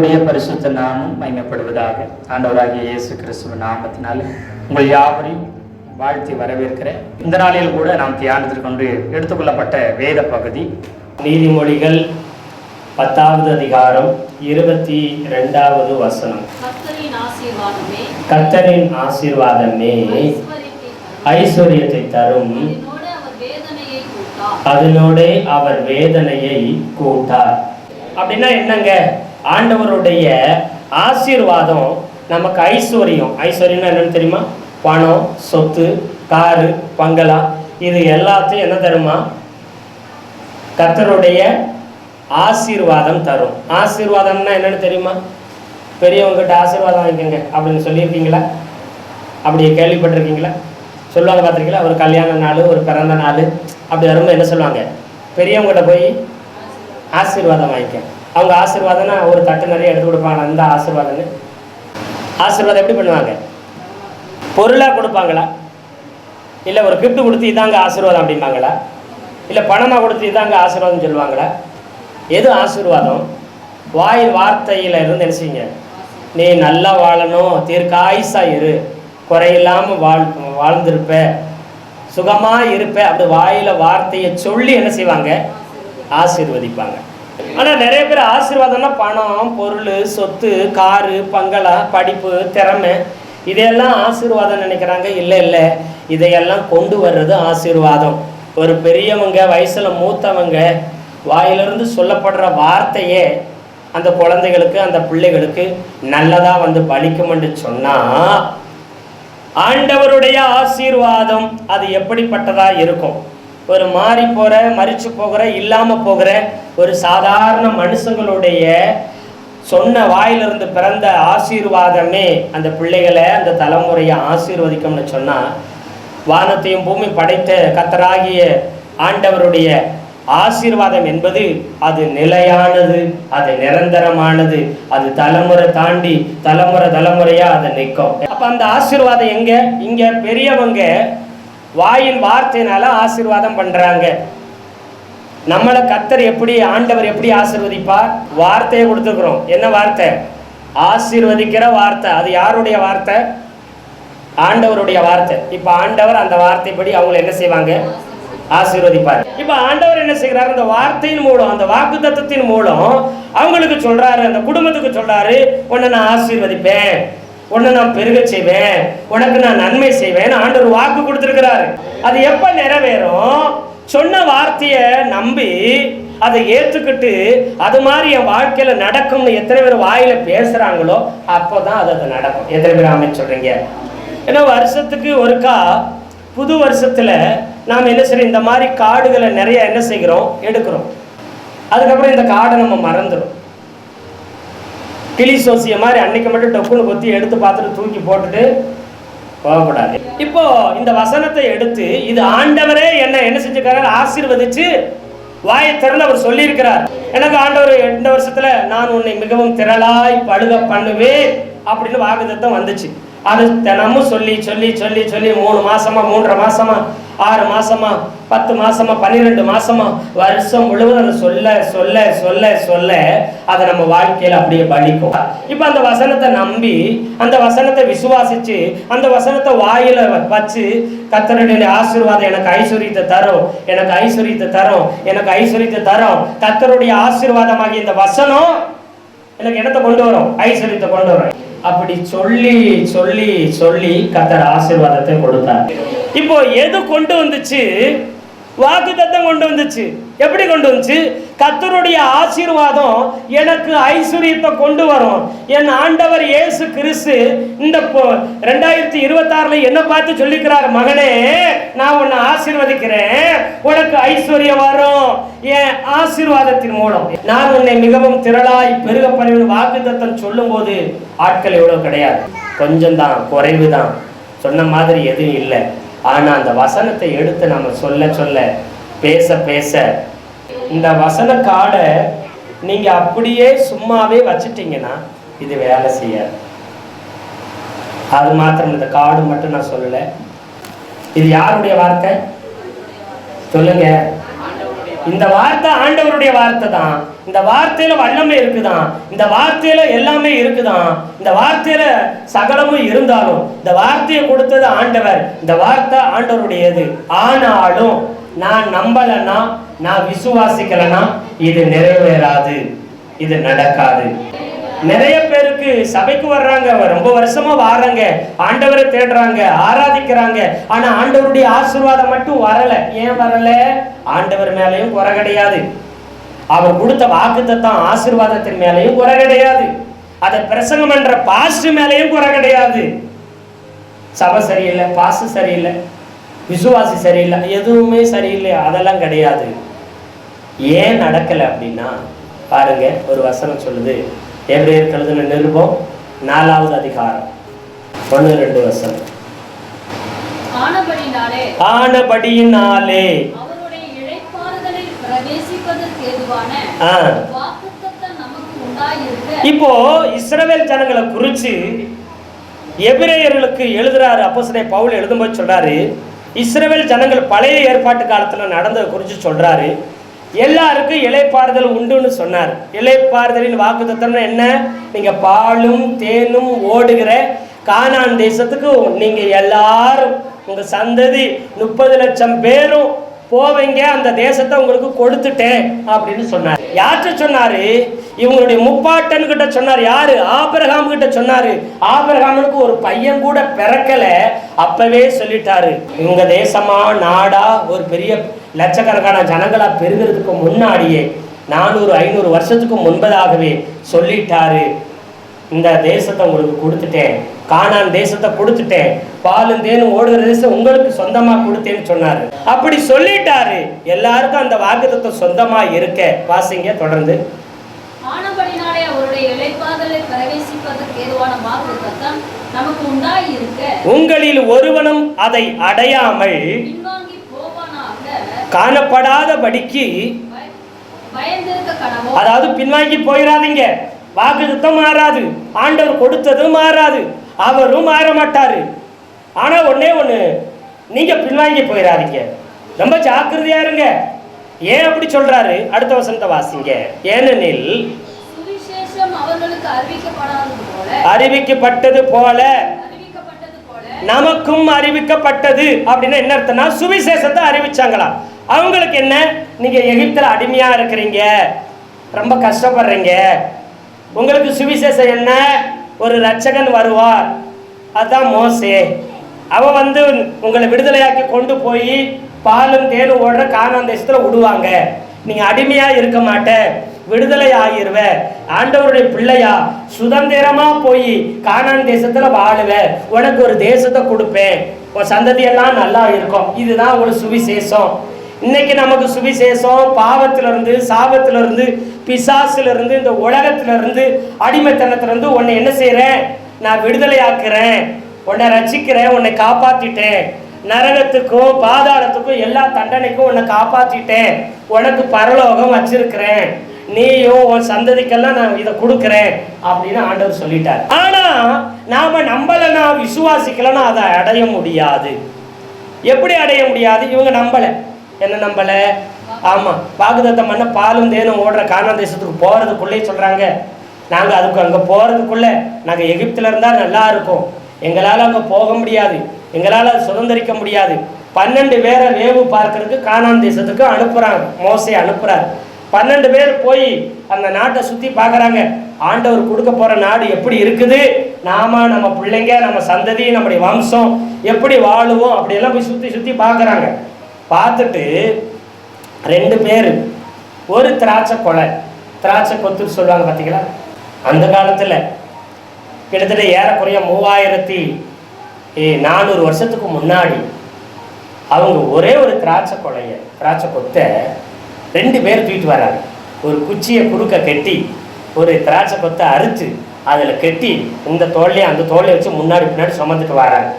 ஆண்டவருடைய பரிசுத்த நாமம் மகிமைப்படுவதாக. ஆண்டவராகிய இயேசு கிறிஸ்துவ நாமத்தினால உங்கள் யாவரையும் வாழ்த்தி வரவேற்கிறேன். இந்த நாளில் கூட நாம் தியானத்திற்கொண்டு எடுத்துக்கொள்ளப்பட்ட வேத பகுதி நீதிமொழிகள் 10வது அதிகாரம் 22வது வசனம். கர்த்தரின் ஆசீர்வாதமே ஐஸ்வர்யத்தை தரும், அதனோட அவர் வேதனையை கூட்டார். அப்படின்னா என்னங்க? ஆண்டவருடைய ஆசீர்வாதம் நமக்கு ஐஸ்வர்யம். ஐஸ்வர்யம்னா என்னன்னு தெரியுமா? பணம், சொத்து, காரு, பங்களா, இது எல்லாத்தையும் என்ன தருமா? கர்த்தருடைய ஆசீர்வாதம் தரும். ஆசீர்வாதம்னா என்னன்னு தெரியுமா? பெரியவங்ககிட்ட ஆசீர்வாதம் வாங்கிக்கோங்க அப்படின்னு சொல்லியிருக்கீங்களா? அப்படி கேள்விப்பட்டிருக்கீங்களா? சொல்லுவாங்க, பார்த்துருக்கீங்களா? ஒரு கல்யாண நாள், ஒரு பிறந்த நாள் அப்படி வரும்போது என்ன சொல்லுவாங்க? பெரியவங்ககிட்ட போய் ஆசீர்வாதம் வாங்கிக்க. அவங்க ஆசீர்வாதம்னா ஒரு தட்டு நிறைய எடுத்து கொடுப்பாங்க. அந்த ஆசீர்வாதம்னு ஆசீர்வாதம் எப்படி பண்ணுவாங்க? பொருளாக கொடுப்பாங்களா? இல்லை ஒரு கிஃப்ட் கொடுத்து இதாங்க ஆசீர்வாதம் அப்படிம்பாங்களா? இல்லை பணமாக கொடுத்து இதாங்க ஆசீர்வாதம் சொல்லுவாங்களா? எது ஆசீர்வாதம்? வாயில் வார்த்தையில் இருந்து என்ன செய்யுங்க? நீ நல்லா வாழணும், தீர்க்காயுசா இரு, குறையில்லாமல் வாழ்ந்திருப்ப, சுகமாக இருப்ப, அப்படி வாயில் வார்த்தையை சொல்லி என்ன செய்வாங்க? ஆசீர்வதிப்பாங்க. ஆனால் நிறைய பேர் ஆசீர்வாதம்னா பணம், பொருள், சொத்து, காரு, பங்களா, படிப்பு, திறமை, இதையெல்லாம் ஆசீர்வாதம் நினைக்கிறாங்க. இல்லை இல்லை, இதையெல்லாம் கொண்டு வர்றது ஆசீர்வாதம். ஒரு பெரியவங்க, வயசில் மூத்தவங்க வாயிலிருந்து சொல்லப்படுற வார்த்தையே அந்த குழந்தைகளுக்கு, அந்த பிள்ளைகளுக்கு நல்லதாக வந்து பலிக்கும்னு சொன்னால் ஆண்டவருடைய ஆசீர்வாதம் அது எப்படிப்பட்டதா இருக்கும்? ஒரு மாறி போகிற, மறிச்சு போகிற, இல்லாமல் போகிற ஒரு சாதாரண மனுஷங்களுடைய சொன்ன வாயிலிருந்து பிறந்த ஆசீர்வாதமே அந்த பிள்ளைகளை, அந்த தலைமுறையை ஆசீர்வதிக்கும்னு சொன்னால், வானத்தையும் பூமி படைத்த கர்த்தராகிய ஆண்டவருடைய ஆசீர்வாதம் என்பது அது நிலையானது, அது நிரந்தரமானது, அது தலைமுறை தாண்டி தலைமுறையா அதை நிற்கும். அப்ப அந்த ஆசீர்வாதம் எங்க? இங்க பெரியவங்க வாயின் வார்த்தையினால ஆசீர்வாதம் பண்றாங்க. நம்மளை கர்த்தர் எப்படி, ஆண்டவர் எப்படி ஆசீர்வதிப்பார்? வார்த்தையை கொடுத்துக்கிறோம். என்ன வார்த்தை? ஆசீர்வதிக்கிற வார்த்தை. அது யாருடைய வார்த்தை? ஆண்டவருடைய வார்த்தை. இப்ப ஆண்டவர் அந்த வார்த்தைப்படி அவங்களை என்ன செய்வாங்க? ஆசீர்வதிப்பார். இப்ப ஆண்டவர் என்ன செய்கிறார்? அந்த வார்த்தையின் மூலம், அந்த வாக்குத்தத்தத்தின் மூலம் அவங்களுக்கு சொல்றாரு, அந்த குடும்பத்துக்கு சொல்றாரு, உன்னை நான் ஆசீர்வதிப்பேன், உன்னை நான் பெருக செய்வேன், உனக்கு நான் நன்மை செய்வேன். ஆண்டவர் வாக்கு கொடுத்திருக்கிறாரு. அது எப்ப நிறைவேறும்? சொன்ன வார்த்தையை நம்பி அதை ஏற்றுக்கிட்டு அது மாதிரி என் வாழ்க்கையில நடக்கும்னு எத்தனை பேர் வாயில பேசுறாங்களோ அப்போதான் அது நடக்கும். எத்தனை பேர் ஆமென் சொல்றீங்க? ஏன்னா வருஷத்துக்கு ஒருக்கா புது வருஷத்துல நாம் என்ன செய்யறோம்? இந்த மாதிரி கார்டுகளை நிறைய என்ன செய்கிறோம்? எடுக்கிறோம். அதுக்கப்புறம் இந்த கார்டை நம்ம மறந்துடும். கிளி சோசிய மாதிரி அன்னைக்கு மட்டும் டொக்குன்னு கொத்தி எடுத்து பார்த்துட்டு தூக்கி போட்டுட்டு போகக்கூடாது. இப்போ இந்த வசனத்தை எடுத்து இது ஆண்டவரே என்ன செஞ்சிருக்காரு? ஆசீர்வதிச்சு வாயை திறந்து அவர் சொல்லியிருக்கிறார். எனக்கு ஆண்டவர் இந்த வருஷத்துல நான் உன்னை மிகவும் திரளாய் பழுக பண்ணுவேன் அப்படின்னு வாக்குத்தத்தம் வந்துச்சு. அது தினமும் சொல்லி சொல்லி சொல்லி சொல்லி 3 மாசமா, 3.5 மாசமா, 6 மாசமா, 10 மாசமா, 12 மாசமா, வருஷம் முழுவதும் அதை சொல்ல சொல்ல சொல்ல சொல்ல அதை நம்ம வாழ்க்கையில அப்படியே பலிக்கும். இப்ப அந்த வசனத்தை நம்பி, அந்த வசனத்தை விசுவாசிச்சு, அந்த வசனத்தை வாயில வச்சு, கர்த்தருடைய ஆசீர்வாதம் எனக்கு ஐஸ்வர்யத்தை தரும், எனக்கு ஐஸ்வர்யத்தை தரும், எனக்கு ஐஸ்வர்யத்தை தரும், கர்த்தருடைய ஆசீர்வாதமாகிய இந்த வசனம் எனக்கு என்னத்தை கொண்டு வரும்? ஐஸ்வர்யத்தை கொண்டு வரும். அப்படி சொல்லி சொல்லி சொல்லி கர்த்தர் ஆசீர்வாதத்தை கொடுத்தார். இப்போ எது கொண்டு வந்துச்சு? வாக்குத்தத்தம் கொண்டு வந்துச்சு. எப்படி கொண்டு வந்துச்சு? கர்த்தருடைய ஆசீர்வாதம் எனக்கு ஐஸ்வர்யத்தை கொண்டு வரும். என் ஆண்டவர் இயேசு கிறிஸ்து இந்த 2026 என்ன பார்த்து சொல்லிக்கிறார், மகனே நான் உன்னை ஆசீர்வதிக்கிறேன், உனக்கு ஐஸ்வர்யம் வரும் என் ஆசீர்வாதத்தின் மூலம். நான் உன்னை மிகவும் திரளாய் பெருக பண்ணுவேன். வாக்குத்தத்தம் சொல்லும் போது ஆட்கள் எவ்வளவு கிடையாது, கொஞ்சம் தான், குறைவு தான், சொன்ன மாதிரி எதுவும் இல்லை. ஆனா அந்த வசனத்தை எடுத்து நம்ம சொல்ல சொல்ல, பேச பேச, இந்த வசன கார்டை நீங்க அப்படியே சும்மாவே வச்சுட்டீங்கன்னா இது வேலை செய்யாது. அது மாத்திரம், இந்த கார்டு மட்டும் நான் சொல்லல. இது யாருடைய வார்த்தை சொல்லுங்க? இந்த வார்த்தை ஆண்டவருடைய வார்த்தை தான். இந்த வார்த்தையில வல்லமை இருக்குதான், இந்த வார்த்தையில எல்லாமே இருக்குதான், இந்த வார்த்தையில சகலமும் இருந்தாலும் இந்த வார்த்தையை கொடுத்தது ஆண்டவர், இந்த வார்த்தை ஆண்டவருடையது. ஆனாலும் நான் நம்பலன்னா, நான் விசுவாசிக்கலன்னா இது நிறைவேறாது, இது நடக்காது. நிறைய பேருக்கு சபைக்கு வர்றாங்க, ரொம்ப வருஷமா வாடுறாங்க, ஆண்டவரை தேடுறாங்க, ஆராதிக்கிறாங்க, ஆனா ஆண்டவருடைய ஆசீர்வாதம் மட்டும் வரல. ஏன் வரல? ஆண்டவர் மேலையும் குறை கிடையாது, அவர் கொடுத்த வாக்குத்தத்தம் ஆசீர்வாதத்தின் மேலையும் குறை கிடையாது, அதை பிரசங்கம் என்ற பாஸ்ட் மேலையும் குறை கிடையாது. சபை சரியில்லை, பாஸ்ட் சரியில்லை, விசுவாசி சரியில்லை, எதுவுமே சரியில்லை, அதெல்லாம் கிடையாது. ஏன் நடக்கல அப்படின்னா பாருங்க, ஒரு வசனம் சொல்லுது, எபிரேயர் எழுதின நிருபம் 4வது அதிகாரம் 1-2 வசனம். ஆனபடியினாலே அவருடைய இளைப்பாறுதலில் பிரவேசிப்பதற்கு ஏதுவான வாக்குத்தத்தம் நமக்கு உண்டாயிருக்க. இப்போ இஸ்ரவேல் ஜனங்களை குறித்து எபிரேயர்களுக்கு எழுதுறாரு அப்போஸ்தலன் பவுல், எழுதும்போது சொல்றாரு, இஸ்ரவேல் ஜனங்கள் பழைய ஏற்பாட்டு காலத்துல நடந்ததை குறித்து சொல்றாரு. எல்லாருக்கும் இளைப்பாறுதல் உண்டுன்னு சொன்னார். இளைப்பாறுதலின் வாக்குத்தத்தம் என்ன? நீங்க பாலும் தேனும் ஓடுகிற கானான் தேசத்துக்கு நீங்க எல்லாரும் உங்க சந்ததி 30 லட்சம் பேரும் போவீங்க, அந்த தேசத்தை உங்களுக்கு கொடுத்துட்டேன் அப்படின்னு சொன்னார். யார்கிட்ட சொன்னாரு? இவங்களுடைய முப்பாட்டன் கிட்ட சொன்னார். யாரு? ஆபிரகாம் கிட்ட சொன்னாரு. ஆபிரகாமுக்கு ஒரு பையன் கூட பிறக்கல, அப்பவே சொல்லிட்டாரு, இவங்க தேசமா நாடா ஒரு பெரிய லட்சக்கணக்கான ஜனங்களா பெருகிறதுக்கு முன்னாடியே 400-500 வருஷத்துக்கு முன்பதாகவே சொல்லிட்டாரு, இந்த தேசத்தை உங்களுக்கு கொடுத்துட்டேன், கானான் தேசத்தை கொடுத்துட்டேன், பாலும் தேனும் ஓடுகிற தேசம் உங்களுக்கு சொந்தமா கொடுத்தேன்னு சொன்னாரு. அப்படி சொல்லிட்டாரு. எல்லாருக்கும் அந்த வாக்குத்தத்தம் சொந்தமா இருக்க. வாசிங்க தொடர்ந்து. ஆனபடினாலே அவருடைய இளைப்பாறுதலில் பிரவேசிப்பதற்கு ஏதுவான வாக்குத்தத்தம் நமக்கு உண்டாயிருக்க, உங்களில் ஒருவனும் அதை அடையாமல் பின்வாங்கி போவானாக காணப்படாதபடிக்கு பயந்திருக்க கடவோம். அதாவது பின்வாங்கி போயிடாதீங்க. வாக்குத்தத்தம் மாறாது, ஆண்டவர் கொடுத்ததும் மாறாது, அவரும் மாற மாட்டாரு. ஆனா ஒன்னே ஒண்ணு, நீங்க பின்வாங்கி போயிடாதீங்க, ரொம்ப ஜாக்கிரதையா இருங்க. ஏன் அப்படி சொல்றாரு? அடுத்த வசனத்தை வாசிங்க. ஏனெனில் சுவிசேஷம் அவர்களுக்கு அறிவிக்கப்பட்டது போல நமக்கும் அறிவிக்கப்பட்டது. அப்படின்னா என்ன அர்த்தம்னா, சுவிசேஷத்தை அறிவிச்சாங்களா. அவங்களுக்கு என்ன? நீங்க எகிப்துல அடிமையா இருக்கிறீங்க, ரொம்ப கஷ்டப்படுறீங்க, உங்களுக்கு சுவிசேஷம் என்ன? ஒரு ரட்சகன் வருவார், அதான் மோசே, அவ வந்து உங்களை விடுதலையாக்கி கொண்டு போய் பாலும் தேனும் ஓடுற கானான் தேசத்துல விடுவாங்க, நீங்க அடிமையா இருக்க மாட்ட, விடுதலை ஆகிருவ, ஆண்டவருடைய பிள்ளையா சுதந்திரமா போய் கானான் தேசத்துல வாழுவ, உனக்கு ஒரு தேசத்தை கொடுப்பேன், உன் சந்ததி எல்லாம் நல்லா இருக்கும். இதுதான் உங்களுக்கு சுவிசேஷம். இன்னைக்கு நமக்கு சுவிசேஷம் பாவத்திலிருந்து, சாபத்திலிருந்து, பிசாசிலிருந்து, இந்த உலகத்திலிருந்து, அடிமைத்தனத்திலிருந்து உன்னை என்ன செய்யறேன்? நான் விடுதலை ஆக்குறேன், உன்னை ரட்சிக்கிறேன், உன்னை காப்பாத்திட்டேன், நரகத்துக்கும் பாதாளத்துக்கும் எல்லா தண்டனைக்கும் உன்னை காப்பாத்திட்டேன், உனக்கு பரலோகம் வச்சிருக்கிறேன், நீயும் உன் சந்ததிக்கெல்லாம் நான் இதை கொடுக்குறேன் அப்படின்னு ஆண்டவர் சொல்லிட்டார். ஆனா நாம நம்பலன்னா, விசுவாசிக்கலன்னா அதை அடைய முடியாது. எப்படி அடைய முடியாது? இவங்க நம்பல. என்ன நம்பல? ஆமா, வாக்குத்தத்தம் பண்ண பாலும் தேனும் ஓடுற கானான் தேசத்துக்கு போறதுக்குள்ளே சொல்றாங்க, நாங்க அதுக்கு அங்க போறதுக்குள்ள நாங்க எகிப்துல இருந்தா நல்லா இருக்கும், எங்களால அங்க போக முடியாது, எங்களால சுதந்திரிக்க முடியாது. 12 பேரை வேவு பார்க்கறதுக்கு கானான் தேசத்துக்கு அனுப்புறாங்க, மோசே அனுப்புறாரு. 12 பேர் போய் அந்த நாட்டை சுத்தி பாக்குறாங்க. ஆண்டவர் கொடுக்க போற நாடு எப்படி இருக்குது, நாம நம்ம பிள்ளைங்க, நம்ம சந்ததி, நம்முடைய வம்சம் எப்படி வாழுவோம் அப்படியெல்லாம் போய் சுத்தி சுத்தி பாக்குறாங்க. பார்த்துட்டு 2 பேர், ஒரு திராட்சை கொலை, திராட்சை கொத்துன்னு சொல்லுவாங்க பார்த்தீங்களா, அந்த காலத்தில் கிட்டத்தட்ட ஏறக்குறைய 3400 வருஷத்துக்கு முன்னாடி அவங்க ஒரே ஒரு திராட்சை கொலையை, திராட்சை கொத்தை 2 பேர் தூக்கிட்டு வராங்க. ஒரு குச்சியை குறுக்க கட்டி ஒரு திராட்சை கொத்தை அறுத்து அதில் கட்டி இந்த தோல்லையும் அந்த தோல்லையை வச்சு முன்னாடி பின்னாடி சுமந்துட்டு வராங்க.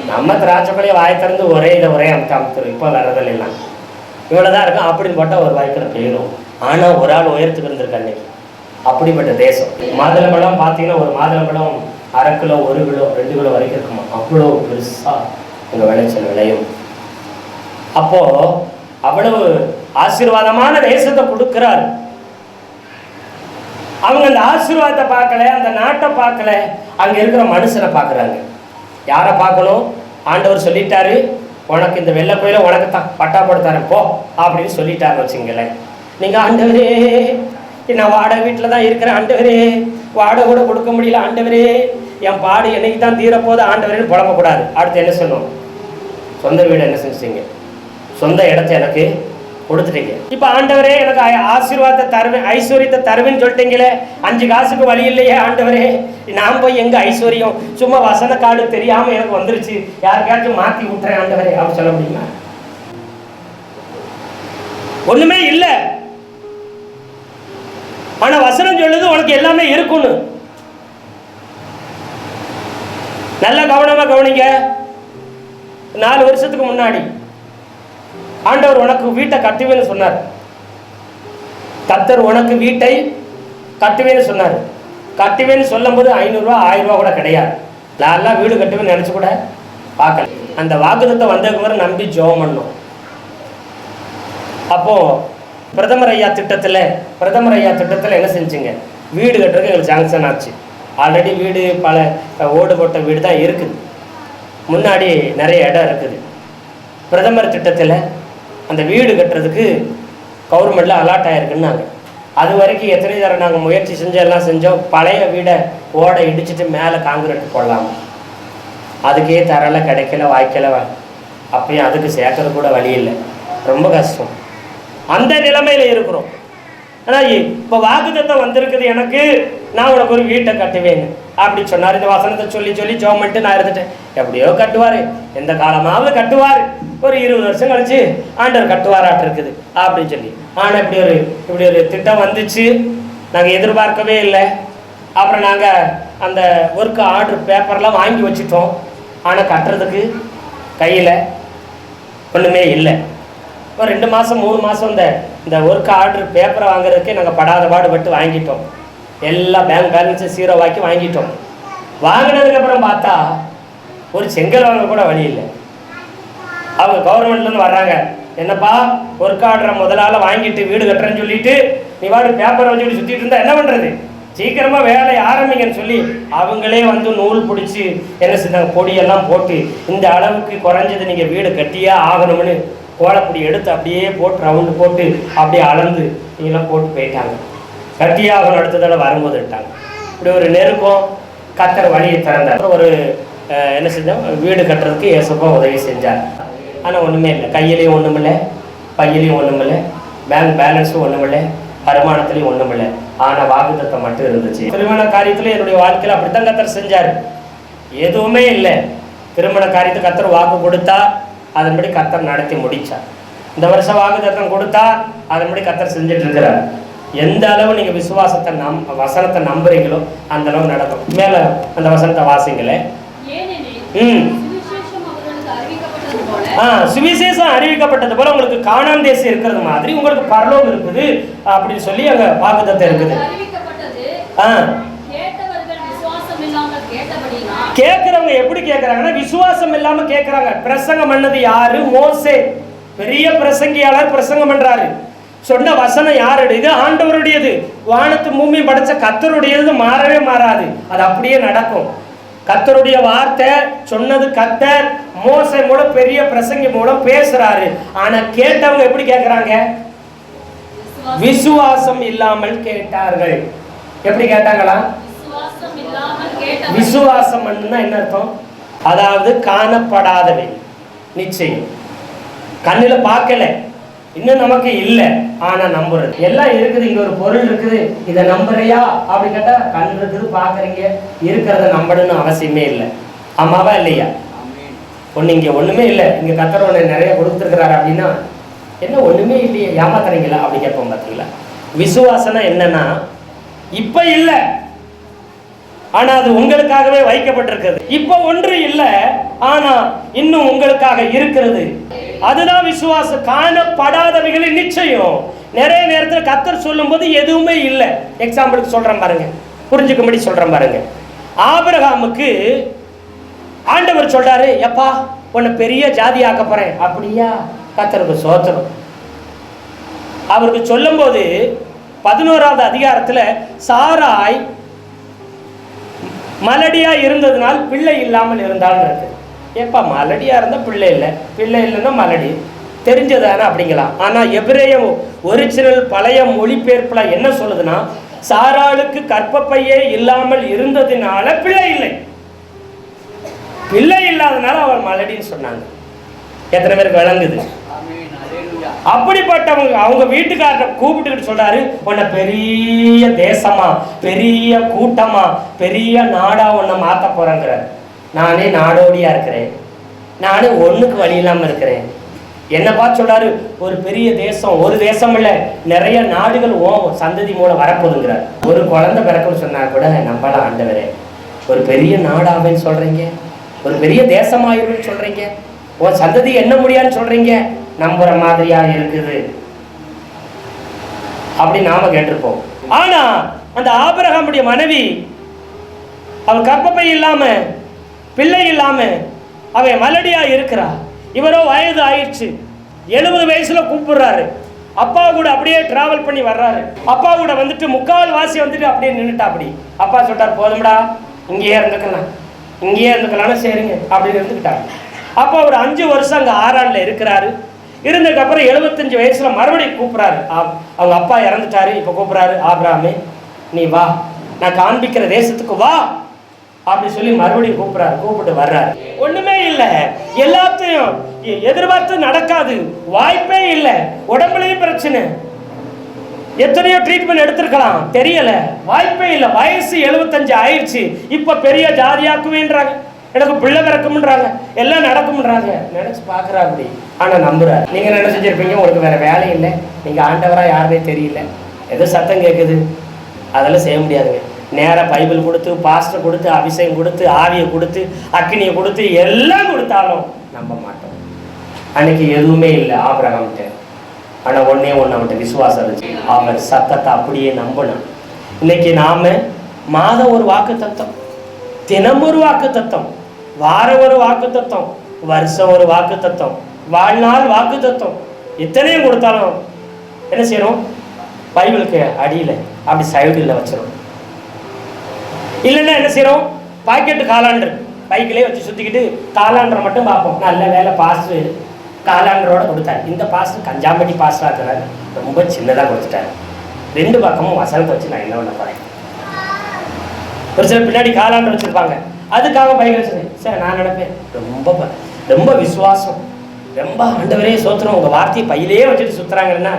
நம்ம திராட்சை கொலையை வாய் திறந்து ஒரே அமுத்துரும், இப்போ வர்றதில்லாம் இவ்வளோதான் இருக்கும் அப்படின்னு போட்டால் ஒரு வாய்க்கில் போயிடும். ஆனால் ஒரு ஆள் உயரத்துக்கு இருந்திருக்கு அன்னைக்கு. அப்படிப்பட்ட தேசம். மாதுளம்பழம் பார்த்தீங்கன்னா ஒரு மாதுளம்பழம் 1/2 கிலோ, 1 கிலோ, 2 கிலோ வரைக்கும் இருக்குமா, அவ்வளோ பெருசாக எங்கள் விளைச்சல் விளையும். அப்போது அவ்வளவு ஆசீர்வாதமான தேசத்தை கொடுக்கிறார். அவங்க அந்த ஆசீர்வாதத்தை பார்க்கல, அந்த நாட்டை பார்க்கல, அங்க இருக்கிற மனுஷனை பார்க்குறாங்க. யாரை பார்க்கணும்? ஆண்டவர் சொல்லிட்டாரு, உனக்கு இந்த வெள்ளை கோயில உனக்கு தான் பட்டா போடுத்தாரன் போ அப்படின்னு சொல்லிட்டாரு வச்சுங்களேன். நீங்க ஆண்டவரே நான் வாடகை வீட்டில் தான் இருக்கிறேன், ஆண்டவரே வாடகை கூட கொடுக்க முடியல, ஆண்டவரே என் பாடு என்னைக்கு தான் தீரப்போது ஆண்டவரேன்னு புலம்பக்கூடாது. அடுத்து என்ன சொல்லணும்? சொந்த வீடு என்ன செஞ்சிட்டீங்க? சொந்த இடத்த எனக்கு கொடுத்துட்டீங்க. இப்போ ஆண்டவரே எனக்கு ஆசீர்வாதத்தை தருவேன், ஐஸ்வர்யத்தை தருவேன்னு சொல்லிட்டீங்களே, 5 காசுக்கு வழி இல்லையே ஆண்டவரே, நான் போய் எங்க ஐஸ்வர்யம்? சும்மா வசன காடு தெரியாம எனக்கு வந்துருச்சு, யாருக்காச்சும் மாத்தி விட்டுறேன் ஆண்டவரே அப்படின்னு சொல்ல முடியுமா? ஒண்ணுமே இல்லை. ஆனா வசனம் சொல்லுது உனக்கு எல்லாமே இருக்குன்னு. நல்ல கவனமா கவனிங்க. 4 வருஷத்துக்கு முன்னாடி ஆண்டவர் உனக்கு வீட்டை கட்டுவேன்னு சொன்னார். கர்த்தர் உனக்கு வீட்டை கட்டுவேன்னு சொன்னார். கட்டுவேன்னு சொல்லும் போது 500 ரூபா 1000 ரூபா கூட கிடையாது. நான் வீடு கட்டுவேன்னு நினைச்சு கூட பார்க்கல. அந்த வாக்குத்தத்தம் வந்ததுக்கு வரை நம்பி ஜெபம் பண்ணோம். அப்போ பிரதமர் ஐயா திட்டத்தில் என்ன செஞ்சுங்க? வீடு கட்டுறதுக்கு எங்களுக்கு சாங்ஷன் ஆச்சு. ஆல்ரெடி வீடு பல ஓடு போட்ட வீடு தான் இருக்குது, முன்னாடி நிறைய இடம் இருக்குது. பிரதமர் திட்டத்தில் அந்த வீடு கட்டுறதுக்கு கவர்மெண்ட்டில் அலாட் ஆகிருக்குன்னாங்க. அது வரைக்கும் எத்தனை தடவை நாங்கள் முயற்சி எல்லாம் செஞ்சோம். பழைய வீடை ஓடை இடிச்சிட்டு மேலே காங்கிரீட் போடலாம், அதுக்கே தரலை, கிடைக்கல, வாய்க்கல. அப்பயும் அதுக்கு சேர்க்கறது கூட வழி இல்லை, ரொம்ப கஷ்டம். அந்த நிலைமையில் இருக்கிறோம். ஆனால் இப்போ வாக்குத்தத்தம் வந்திருக்குது எனக்கு, நான் உனக்கு ஒரு வீட்டை கட்டுவேன் அப்படி சொன்னார். இந்த வசனத்தை சொல்லி ஜெபம் பண்ணிட்டு நான் இருந்துட்டேன். எப்படியோ கட்டுவார், எந்த காலமாவது கட்டுவார், ஒரு 20 வருஷம் கழிச்சு ஆண்டவர் கட்டுவாராட்டு இருக்குது அப்படின்னு சொல்லி. ஆனால் இப்படி ஒரு திட்டம் வந்துச்சு, நாங்கள் எதிர்பார்க்கவே இல்லை. அப்புறம் நாங்கள் அந்த ஒர்க் ஆர்டர் பேப்பர்லாம் வாங்கி வச்சுட்டோம். ஆனால் கட்டுறதுக்கு கையில் ஒன்றுமே இல்லை. ஒரு 2 மாதம் 3 மாதம் இந்த ஒர்க் ஆர்டர் பேப்பரை வாங்குறதுக்கே நாங்கள் படாத பாடுபட்டு வாங்கிட்டோம். எல்லா பேங்க் பேலன்ஸை 0 ஆக்கி வாங்கிட்டோம். வாங்கினதுக்கப்புறம் பார்த்தா ஒரு செங்கல் வாங்க கூட வழி இல்லை. அவங்க கவர்மெண்ட்லேருந்து வர்றாங்க, என்னப்பா ஒர்க் ஆர்டரை முதலால் வாங்கிட்டு வீடு கட்டுறேன்னு சொல்லிட்டு நீ வாடு பேப்பரை வச்சுட்டு சுற்றிட்டு இருந்தால் என்ன பண்ணுறது? சீக்கிரமாக வேலையை ஆரம்பிங்கன்னு சொல்லி அவங்களே நூல் பிடிச்சி என்ன செஞ்சாங்க, பொடியெல்லாம் போட்டு இந்த அளவுக்கு குறைஞ்சது நீங்கள் வீடு கட்டியே ஆகணும்னு கோலப்பொடி எடுத்து அப்படியே போட்டு ரவுண்டு போட்டு அப்படியே அளந்து நீங்களாம் போட்டு போயிட்டாங்க. கட்டியாகணும் அடுத்த தடவை வரும்போது விட்டாங்க. இப்படி ஒரு நெருக்கம். கர்த்தர் வழியை திறந்தார். ஒரு என்ன செஞ்சோம், வீடு கட்டுறதுக்கு ஏசப்பா உதவி செஞ்சார். ஆனால் ஒன்றுமே இல்லை, கையிலையும் ஒன்றும் இல்லை, பையிலையும் ஒன்றும் இல்லை, பேங்க் பேலன்ஸும் ஒன்றும் இல்லை, வருமானத்துலையும் ஒன்றும் இல்லை. ஆனால் வாக்குத்தத்தம் மட்டும் இருந்துச்சு. திருமண காரியத்தில் என்னுடைய வாழ்க்கையில் அப்படித்தான் கர்த்தர் செஞ்சார். எதுவுமே இல்லை. திருமண காரியத்தை கர்த்தர் வாக்கு கொடுத்தா அதன்படி கர்த்தர் நடத்தி முடிச்சார். இந்த வருஷம் வாக்குத்தத்தம் கொடுத்தா அதன்படி கர்த்தர் செஞ்சுட்டு இருக்கிறார். எந்த அளவு நீங்க விசுவாசத்தை வசனத்தை நம்புறீங்களோ அந்த அளவு நடக்கும். மேல அந்த வசனத்தை வாசிங்களே. சுவிசேஷம் அறிவிக்கப்பட்டது போல உங்களுக்கு கானான் தேசம் இருக்கிறது மாதிரி உங்களுக்கு பரலோகம் இருக்குது அப்படின்னு சொல்லி அங்க வாக்குத்தத்தம் இருக்குது. கேட்கிறவங்க எப்படி கேட்கிறாங்கன்னா விசுவாசம் இல்லாம கேட்கிறாங்க. பிரசங்கம் பண்ணது யாரு? மோசே, பெரிய பிரசங்கியாளர் பிரசங்கம் பண்றாரு. சொன்ன வசனம் யாருடையது? ஆண்டவருடையது. வானத்து பூமி படைச்ச கர்த்தருடையது, மாறவே மாறாது, அது அப்படியே நடக்கும். கர்த்தருடைய வார்த்தை சொன்னது கர்த்தர். மோசே மூலம் பெரிய பிரசங்கி மூலம் பேசுறாரு. ஆனா கேட்டவங்க எப்படி கேட்கிறாங்க? விசுவாசம் இல்லாமல் கேட்டார்கள். எப்படி கேட்டாங்களா? விசுவாசம் என்ன அர்த்தம்? அதாவது காணப்படாதவை, நிச்சயம். கண்ணுல பார்க்கல, இன்னும் நமக்கு இல்லை, ஆனா நம்புறது. எல்லாம் இருக்குது. இங்க ஒரு பொருள் இருக்குது, இதை நம்புறியா அப்படி கேட்டா கண் இருக்குது, பாக்குறீங்க, இருக்கிறத நம்பணும்னு அவசியமே இல்லை. ஆமாவா இல்லையா? ஒண்ணு இங்க ஒண்ணுமே இல்லை, இங்க கர்த்தர் ஒண்ணு நிறைய கொடுத்துருக்கிறாரு அப்படின்னா என்ன ஒண்ணுமே இல்லையே, ஏமாத்துறீங்களா அப்படி கேட்போம். பார்த்தீங்களா? விசுவாசனா என்னன்னா இப்ப இல்லை, ஆனா அது உங்களுக்காகவே வைக்கப்பட்டிருக்கிறது. இப்ப ஒன்று இல்லை, ஆனா இன்னும் உங்களுக்காக இருக்கிறது. அதுதான் விசுவாசம். காணப்படாதவைகளின் நிச்சயம். நிறைய நேரத்தில் கர்த்தர் சொல்லும் போது எதுவுமே இல்லை. எக்ஸாம்பிளுக்கு சொல்றேன் பாருங்க, புரிஞ்சுக்கும்படி சொல்றேன் பாருங்க. ஆபிரகாமுக்கு ஆண்டவர் சொல்றாரு, எப்பா உன்னை பெரிய ஜாதி ஆக்க போறேன். அப்படியா? கர்த்தருக்கு சோத்திரம். அவருக்கு சொல்லும்போது 11வது அதிகாரத்தில் சாராய் மலடியா இருந்ததுனால் பிள்ளை இல்லாமல் இருந்தால் இருக்கு. ஏப்பா மலடியா இருந்தால் பிள்ளை இல்லை, பிள்ளை இல்லைன்னா மலடி தெரிஞ்சதானே அப்படிங்கலாம். ஆனால் எபிரேய ஒரிஜினல் பழைய மொழிபெயர்ப்பில் என்ன சொல்லுதுன்னா, சாராளுக்கு கர்ப்பப்பையே இல்லாமல் இருந்ததுனால பிள்ளை இல்லை, பிள்ளை இல்லாதனால அவள் மலடின்னு சொன்னாங்க. எத்தனை பேருக்கு விளங்குது? அப்படிப்பட்டவங்க அவங்க வீட்டுக்காரரை கூப்பிட்டுக்கிட்டு சொல்றாரு, உன்னை பெரிய தேசமா பெரிய கூட்டமா பெரிய நாடா உன்னை மாத்த போறேங்கிறார். நானே நாடோடியா இருக்கிறேன், நானே ஒண்ணுக்கு வழி இல்லாம இருக்கிறேன். என்ன பார்த்து சொல்றாரு, ஒரு பெரிய தேசம், ஒரு தேசம் இல்ல நிறைய நாடுகள் சந்ததி மூலம் வரப்போகுதுங்கிறார். ஒரு குழந்தை பிறக்குன்னு சொன்னா கூட நம்பலாம் ஆண்டவரே, ஒரு பெரிய நாடாவேன்னு சொல்றீங்க, ஒரு பெரிய தேசமாயிருன்னு சொல்றீங்க, உன் சந்ததி என்ன முடியான்னு சொல்றீங்க, நம்புற மாதிரியா இருக்குது அப்படி நாம கேட்டிருப்போம். ஆனா அந்த ஆபிரகாமுடைய மனைவி அவள் கர்ப்பப்பை இல்லாம பிள்ளை இல்லாம அவ மலடியா இருக்கிறா. இவரோ வயது ஆயிடுச்சு, 70 வயசுல கூப்பிடுறாரு. அப்பா கூட அப்படியே டிராவல் பண்ணி வர்றாரு. அப்பா கூட வந்துட்டு 3/4 வாசி வந்துட்டு அப்படியே நின்றுட்டா. அப்படி அப்பா சொல்றாரு, போதும்டா இங்கேயே இருந்துக்கலாம், இங்கேயே இருந்துக்கலாம்னு சரிங்க அப்படின்னு இருந்துக்கிட்டாரு. அப்போ ஒரு 5 வருஷம் அங்கே ஆரான்ல இருக்கிறாரு. இருந்ததுக்கப்புறம் 75 வயசுல மறுபடியும் கூப்பிட்றாரு. அவங்க அப்பா இறந்துட்டாரு, இப்போ கூப்பிட்றாரு, ஆபிரகாமே நீ வா, நான் காண்பிக்கிற தேசத்துக்கு வா அப்படி சொல்லி மறுபடியும் கூப்பிட்றாரு. கூப்பிட்டு வர்றாரு. ஒண்ணுமே இல்லை, எல்லாத்தையும் எதிர்பார்த்து நடக்காது, வாய்ப்பே இல்லை. உடம்புலையும் பிரச்சனை, எத்தனையோ ட்ரீட்மெண்ட் எடுத்திருக்கலாம், தெரியல, வாய்ப்பே இல்லை. வயசு 75 ஆயிடுச்சு. இப்ப பெரிய ஜாதியாக்குவேன்றாங்க, எனக்கு பிள்ளை பிறக்கும்ன்றாங்க, எல்லாம் நடக்கும்ன்றாங்க. நினைச்சு பாக்குறா அப்படி. ஆனா நம்புற நீங்க என்ன செஞ்சிருப்பீங்க, உங்களுக்கு வேற வேலை இல்லை, நீங்க ஆண்டவரா யாருன்னே தெரியல, ஏதோ சத்தம் கேட்குது, அதெல்லாம் செய்ய முடியாதுங்க. நேராக பைபிள் கொடுத்து, பாஸ்டர் கொடுத்து, அபிஷேகம் கொடுத்து, ஆவியை கொடுத்து, அக்கினியை கொடுத்து, எல்லாம் கொடுத்தாலும் நம்ப மாட்டோம். அன்னைக்கு எதுவுமே இல்லை ஆபிரகாம்கிட்ட. ஆனா ஒன்னே ஒன்று அவன்கிட்ட விசுவாசம் இருந்துச்சு, அவன் சத்தத்தை அப்படியே நம்பணும். இன்னைக்கு நாம மாதம் ஒரு வாக்கு தத்தம், தினம் ஒரு வாக்கு தத்தம், வாரம் ஒரு வாக்கு தத்தம், வருஷம் ஒரு வாக்கு தத்தம், வாழ்நாள் வாக்கு தத்தம், எத்தனையும் கொடுத்தாலும் என்ன செய்யறோம், பைபிளுக்கு அடியில் அப்படி சைடில் வச்சிடும். இல்லைன்னா என்ன செய்யறோம், பாக்கெட்டு காலாண்டர் பைக்கிலே வச்சு சுற்றிக்கிட்டு காலாண்டரை மட்டும் பார்ப்போம். நல்ல வேலை பாஸ்டர் காலாண்டரோட கொடுத்தாரு. இந்த பாஸ்டர் கஞ்சாம்பட்டி பாஸ்டராக இருக்கிறாரு, ரொம்ப சின்னதாக கொடுத்துட்டாரு. 2 பக்கமும் வசனத்தை வச்சு நான் என்ன பண்ண போறேன். ஒரு சில பின்னாடி காலாண்டர் வச்சிருப்பாங்க, அதுக்காக பைக் வச்சிருக்கேன். சார் நான் நினைப்பேன், ரொம்ப ரொம்ப விசுவாசம், ரொம்ப ஆண்டவரே சோத்திரம், உங்கள் வார்த்தையை பையிலே வச்சுட்டு சுற்றுறாங்கன்னா